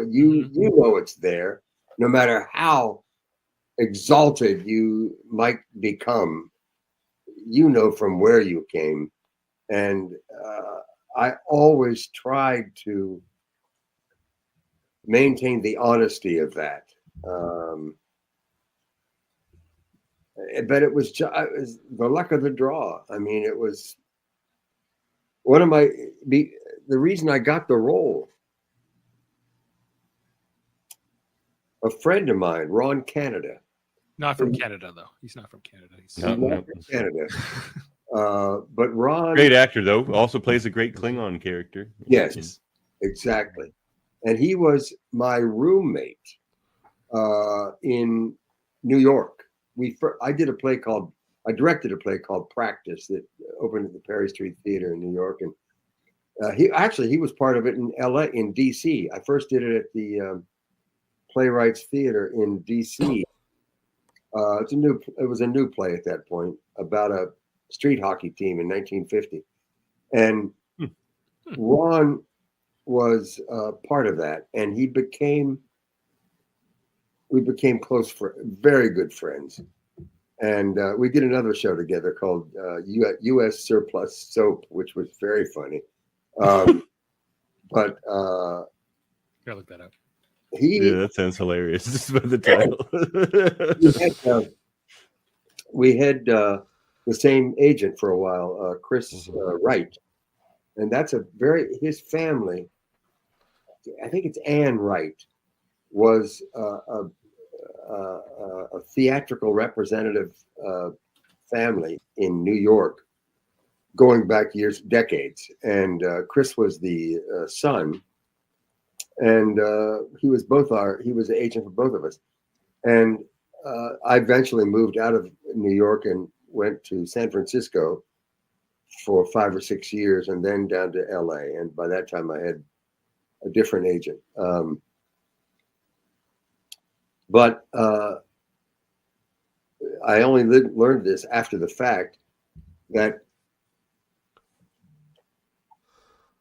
it's there, no matter how exalted you might become. From where you came, and I always tried to maintain the honesty of that. But it was the luck of the draw. I mean, it was the reason I got the role. A friend of mine, Ron Canada. Not from Canada, though. He's not from Canada. He's not from Canada. But Ron, great actor though, also plays a great Klingon character. Yes, exactly. And he was my roommate in New York. I directed a play called Practice that opened at the Perry Street Theater in New York, and he was part of it in L.A. in D.C. I first did it at the Playwrights Theater in D.C. It was a new play at that point about a street hockey team in 1950, and Ron was part of that, and we became close, very good friends, and we did another show together called U.S. Surplus Soap, which was very funny. But gotta look that up. That sounds hilarious. Just by the title. we had the same agent for a while, Chris Wright, and that's his family. I think it's Anne Wright, was a theatrical representative family in New York, going back decades. And Chris was the son, and he was the agent for both of us. And I eventually moved out of New York and went to San Francisco for 5 or 6 years, and then down to LA. And by that time I had a different agent. But I only learned this after the fact, that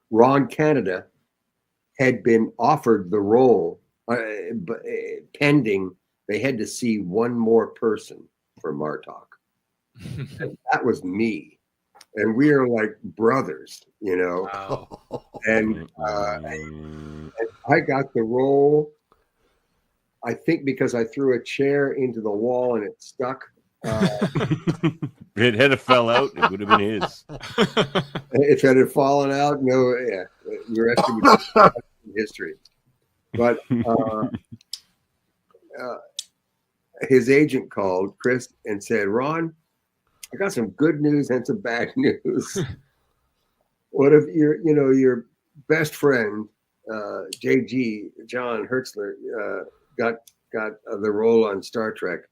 Ron Canada had been offered the role, pending they had to see one more person for Martok. And that was me. And we are like brothers, Wow. And I got the role, I think, because I threw a chair into the wall and it stuck. It had fell out, it would have been his. If it had fallen out, you're asking me history. But his agent called Chris and said, "Ron, I got some good news and some bad news. What if your best friend, JG, John Hertzler, got the role on Star Trek,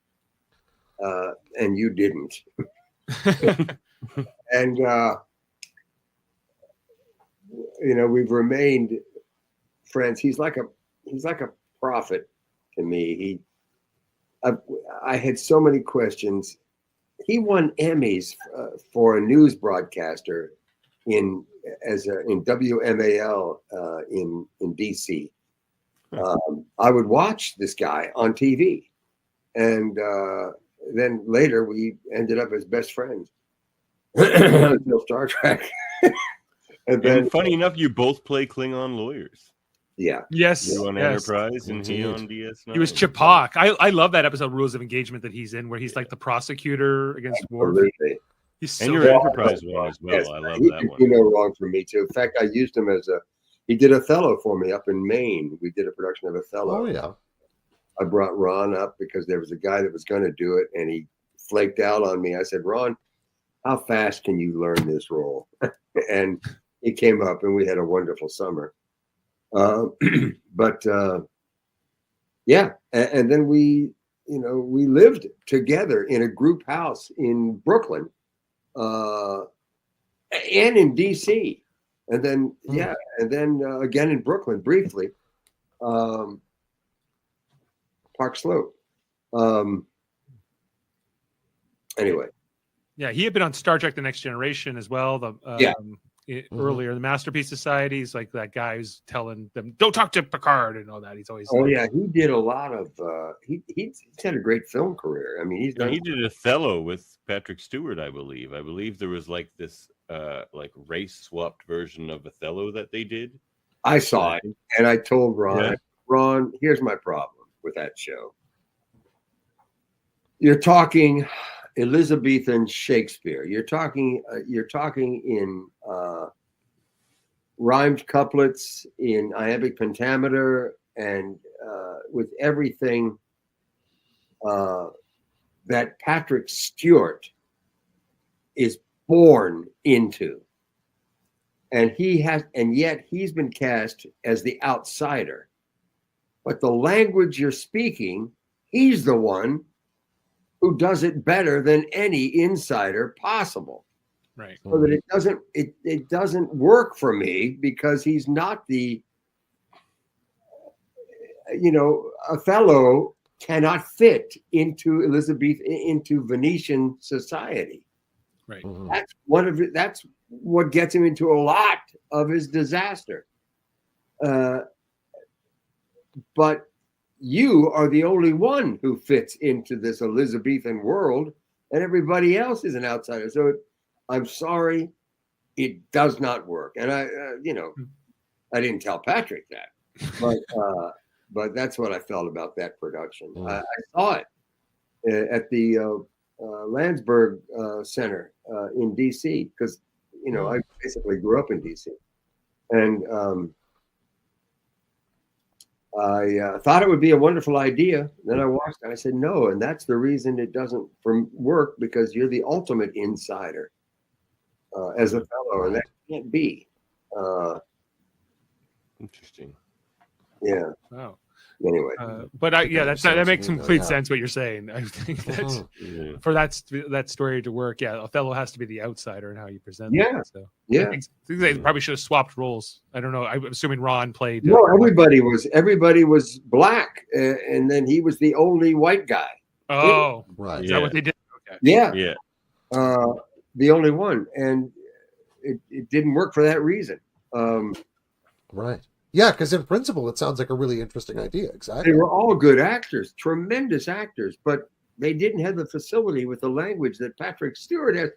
and you didn't." And we've remained friends. He's like a prophet to me. I had so many questions. He won Emmys for a news broadcaster in WMAL in DC. I would watch this guy on TV, and then later we ended up as best friends until Star Trek. And funny enough, you both play Klingon lawyers. Yeah. Yes. You on Yes. Enterprise and he Indeed. on DS9. He was Chapok. I love that episode, Rules of Engagement, that he's in, where he's like the prosecutor against Worf. Absolutely. He's And so your good. Enterprise one as well. Yes, I love he that did one. do no wrong for me too. In fact, I used him he did Othello for me up in Maine. We did a production of Othello. Oh yeah. I brought Ron up because there was a guy that was going to do it, and he flaked out on me. I said, Ron, how fast can you learn this role? And he came up, and we had a wonderful summer. But yeah, and then we lived together in a group house in Brooklyn, and in DC, and then again in Brooklyn briefly, Park Slope. Anyway. Yeah, he had been on Star Trek: The Next Generation as well. Earlier, the Masterpiece Society. He's like that guy who's telling them, "Don't talk to Picard," and all that. He's always. Oh yeah, he did a lot of. He's had a great film career. I mean, he did Othello with Patrick Stewart, I believe. I believe there was like this like race swapped version of Othello that they did. I saw it, and I told Ron, Yeah. Ron, here's my problem with that show. You're talking Elizabethan Shakespeare. You're talking in rhymed couplets, in iambic pentameter, and with everything that Patrick Stewart is born into. And yet he's been cast as the outsider. But the language you're speaking, he's the one who does it better than any insider possible. Right. So that it doesn't work for me, because he's not the, Othello cannot fit into Venetian society. Right. Mm-hmm. That's what gets him into a lot of his disaster. But you are the only one who fits into this Elizabethan world, and everybody else is an outsider. So I'm sorry, it does not work. And I didn't tell Patrick that, but that's what I felt about that production. I saw it at the Landsberg Center in DC, because I basically grew up in DC, and I thought it would be a wonderful idea. Then I watched it. I said no, and that's the reason it doesn't work, because you're the ultimate insider as a fellow, and that can't be. Interesting. Yeah. Wow. Anyway, but that makes complete sense what you're saying. I think that for that story to work, Othello has to be the outsider in how you present that. So I think they probably should have swapped roles. I don't know. I'm assuming Ron played. No, everybody was black, and then he was the only white guy. Oh, right. Is that what they did? Okay. Yeah. Yeah. The only one, and it didn't work for that reason. Right. Yeah, because in principle, it sounds like a really interesting idea. Exactly. They were all good actors, tremendous actors, but they didn't have the facility with the language that Patrick Stewart has.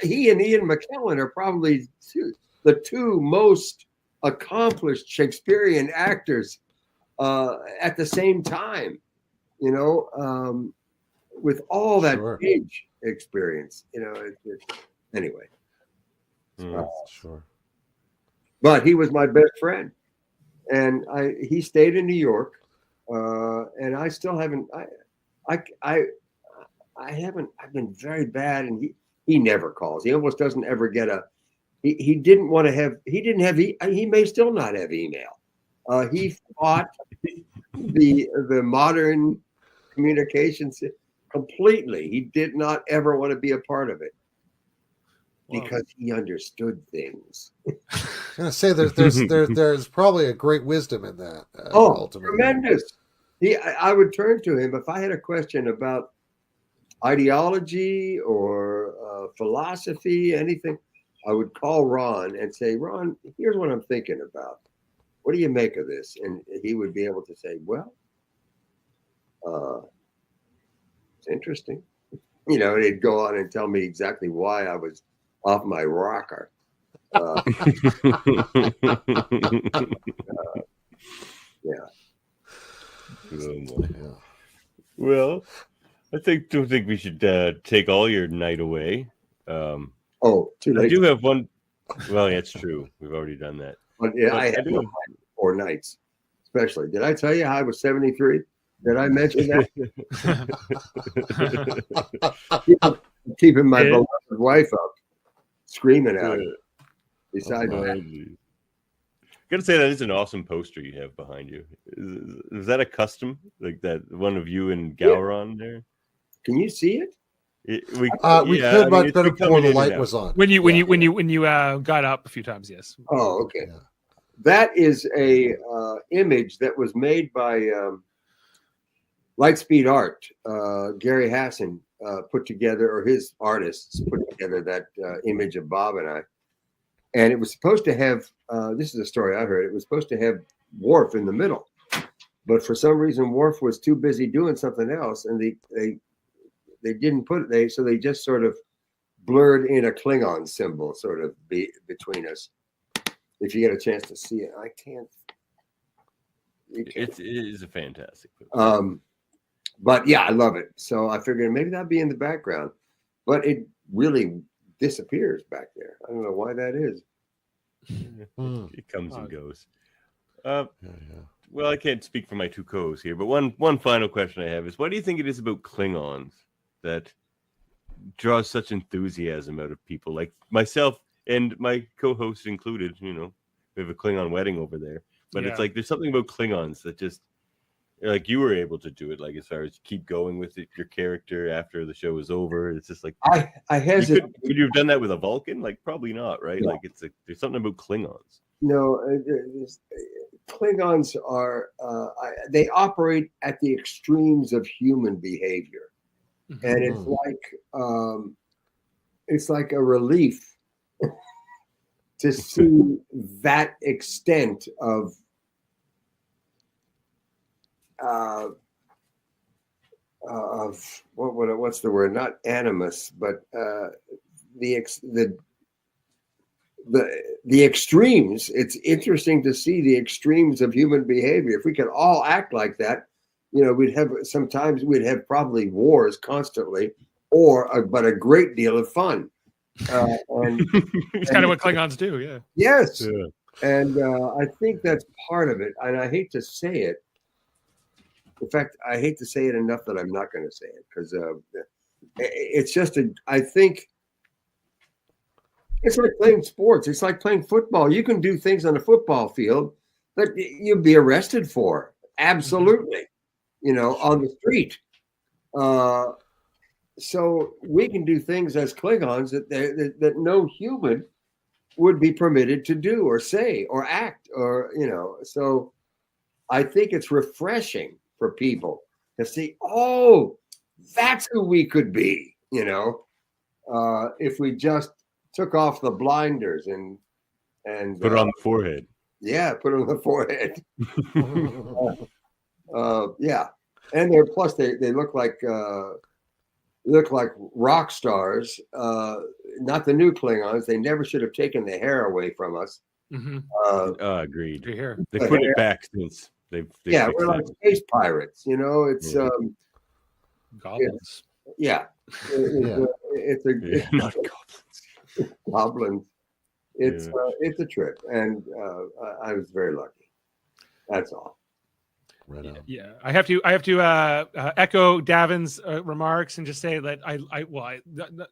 He and Ian McKellen are probably the two most accomplished Shakespearean actors at the same time, with all that stage experience, anyway. Sure. But he was my best friend. And he stayed in New York, and I still haven't. I've been very bad, and he never calls. He almost doesn't ever get a. He didn't want to have. He didn't have. He may still not have email. He fought the modern communications completely. He did not ever want to be a part of it, because he understood things. I'm gonna say there's probably a great wisdom in that. Ultimately. Tremendous! I would turn to him if I had a question about ideology or philosophy, anything. I would call Ron and say, Ron, here's what I'm thinking about. What do you make of this? And he would be able to say, well, it's interesting. And he'd go on and tell me exactly why I was off my rocker. Yeah. Well, don't think we should take all your night away. Too late. I do have one. Well, yeah, it's true. We've already done that. But I have 4 nights, especially. Did I tell you how I was 73? Did I mention that? Keeping my beloved wife up, screaming at her. Besides that. Gotta say that is an awesome poster you have behind you. Is that a custom, like that one of you and Gowron there? Can you see it? We could, but better before the light was on. When you got up a few times, yes. Oh, okay. Yeah. That is a image that was made by Lightspeed Art. Gary Hassan put together, or his artists put together that image of Bob and I. And it was supposed to have, this is a story I heard, it was supposed to have Worf in the middle. But for some reason, Worf was too busy doing something else, and they didn't put it, so they just sort of blurred in a Klingon symbol sort of between us. If you get a chance to see it, I can't. It is a fantastic film. But yeah, I love it. So I figured maybe that'd be in the background, but it really disappears back there. I don't know why that is. It comes and goes. Well, I can't speak for my two co-hosts here, but one final question I have is, what do you think it is about Klingons that draws such enthusiasm out of people like myself and my co-host included? You know, we have a Klingon wedding over there, but it's like there's something about Klingons that just, like, you were able to do it, like, as far as keep going with it, your character after the show was over. It's just like, I hesitate. Could you have done that with a Vulcan? Like, probably not, right? No. Like, there's something about Klingons. No, Klingons are they operate at the extremes of human behavior, and it's like a relief to see that extent of what's the word? Not animus, but the extremes. It's interesting to see the extremes of human behavior. If we could all act like that, you know, we'd have probably wars constantly, but a great deal of fun. And it's kind of what Klingons do, yeah. Yes, yeah. And I think that's part of it. And I hate to say it. In fact, I hate to say it enough that I'm not going to say it, because it's just I think it's like playing sports. It's like playing football. You can do things on a football field that you'd be arrested for. Absolutely. You know, on the street. So we can do things as Klingons that no human would be permitted to do or say or act, or, you know. So I think it's refreshing for people to see, oh, that's who we could be, you know, if we just took off the blinders and put it on the forehead. Yeah, put it on the forehead. Yeah, and they look like rock stars. Not the new Klingons. They never should have taken the hair away from us. Agreed. They put it back since they've we're like space pirates. You know, it's goblins. It's not goblins. Goblins. It's a trip, and I was very lucky. That's all. Right on. Yeah, I have to echo Davin's remarks and just say that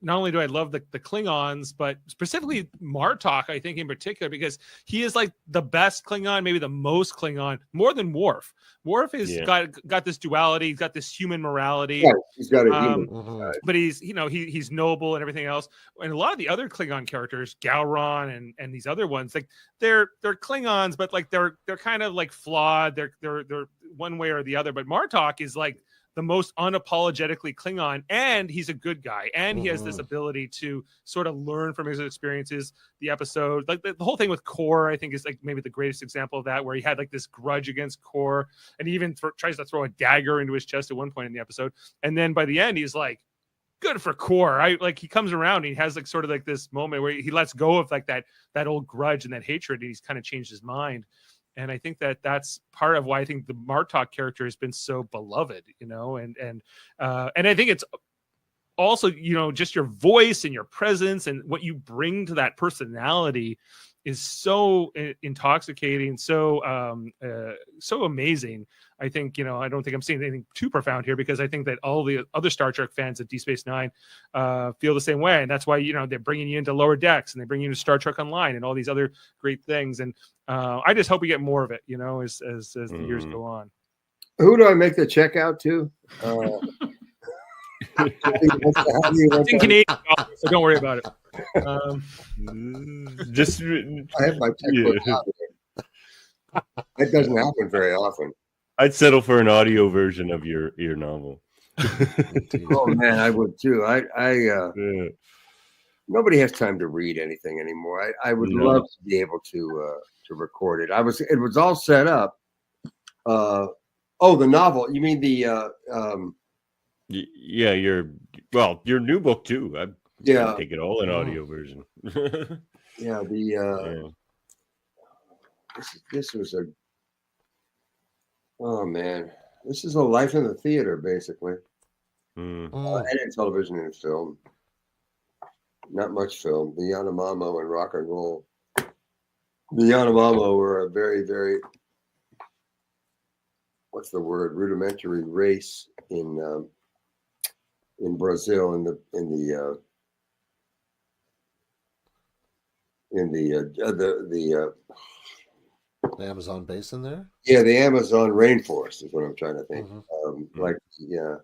not only do I love the Klingons, but specifically Martok, I think in particular, because he is like the best Klingon, maybe the most Klingon, more than Worf. Worf has got this duality, he's got this human morality. Yeah, he's got a human, but he's he's noble and everything else. And a lot of the other Klingon characters, Gowron and these other ones, like they're Klingons, but like they're kind of like flawed. They're one way or the other, but Martok is like the most unapologetically Klingon, and he's a good guy, and he has this ability to sort of learn from his experiences. The episode, like the whole thing with Kor, I think is like maybe the greatest example of that, where he had like this grudge against Kor, and he even tries to throw a dagger into his chest at one point in the episode, and then by the end he's like, good for Kor. He comes around and he has like sort of like this moment where he lets go of like that old grudge and that hatred, and he's kind of changed his mind. And I think that that's part of why I think the Martok character has been so beloved, you know, and I think it's also, you know, just your voice and your presence and what you bring to that personality is so intoxicating, so so amazing. I think, you know, I don't think I'm saying anything too profound here, because I think that all the other Star Trek fans of Deep Space Nine feel the same way, and that's why, you know, they're bringing you into Lower Decks and they bring you into Star Trek Online and all these other great things. And I just hope we get more of it, you know, as the years go on. Who do I make the check out to? It's in Canadian, so don't worry about it. Just I have my checkbook out there. That doesn't happen very often. I'd settle for an audio version of your novel. Oh man, I would too. Yeah. Nobody has time to read anything anymore. I would love to be able to record it. It was all set up. The novel. You mean the yeah, your new book too. I'd take it all in audio version. Yeah, this was a this is a life in the theater, basically. And in television and film. Not much film. The Yanomamo and rock and roll. The Yanomamo were a very, very, what's the word, rudimentary race in Brazil in the Amazon basin there. Yeah, the Amazon rainforest is what I'm trying to think. Yeah.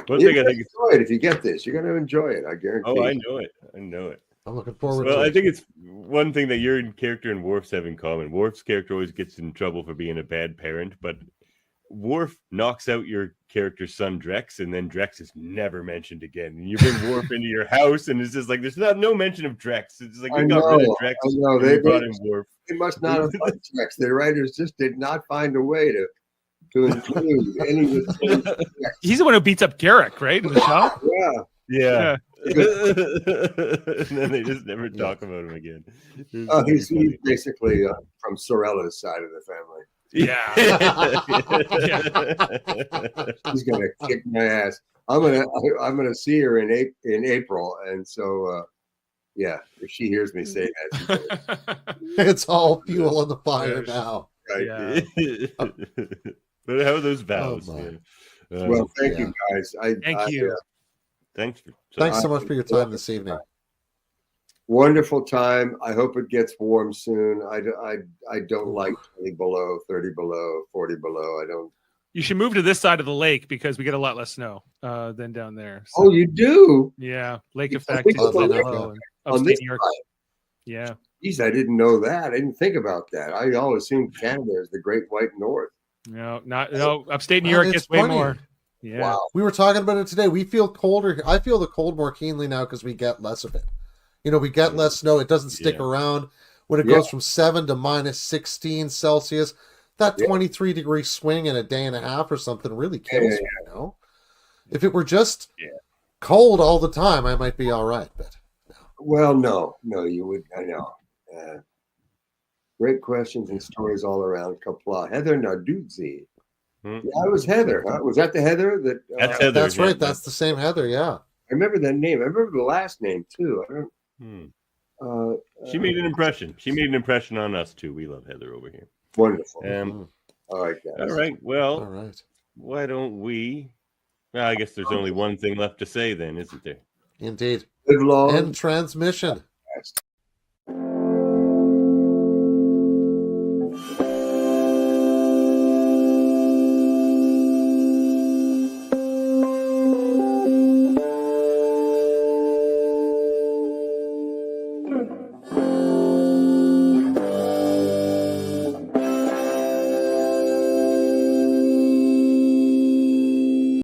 One thing I think enjoy it. If you get this, you're going to enjoy it. I guarantee. Oh, I know it. I know it. I'm looking forward. Well, I think it's one thing that your character and Worf's have in common. Worf's character always gets in trouble for being a bad parent, but Worf knocks out your character's son Drex, and then Drex is never mentioned again. And you bring Worf into your house, and it's just like there's no mention of Drex. It's like you got rid of Drex. I know they brought in Worf. They must not have liked Drex. The writers just did not find a way to include any of the. He's the one who beats up Garrick, right, in the shop. Yeah. And then they just never talk about him again. He's basically from Sorella's side of the family. Yeah. She's gonna kick my ass. I'm gonna see her in April, and so if she hears me say that, it's all fuel on the fire now. Right? Yeah. But how are those vows? Well, thank you guys. Thank you. Thanks so much for your time this evening. Wonderful time. I hope it gets warm soon. I don't like 20 below, 30 below, 40 below. I don't. You should move to this side of the lake because we get a lot less snow than down there. So, oh, you do? Yeah, lake effect is low in upstate New York. Yeah. Geez, I didn't know that. I didn't think about that. I always assumed Canada is the Great White North. No, upstate New York gets way more. Yeah. Wow. We were talking about it today. We feel colder. I feel the cold more keenly now because we get less of it. You know, we get less snow. It doesn't stick around. When it goes from 7 to minus 16 Celsius, that 23-degree swing in a day and a half or something really kills me, you know? If it were just cold all the time, I might be all right. But well, no, you would. I know. Great questions and stories all around. Kapla. Heather Narduzzi. Yeah, it was Heather. Huh? Was that the Heather? That's Heather. That's right. That's the same Heather, yeah. I remember that name. I remember the last name, too. I don't. She made an impression. She made an impression on us, too. We love Heather over here. Wonderful. All right, guys. All right. Well, why don't we? Well, I guess there's only one thing left to say then, isn't there? Indeed. Live long. End transmission.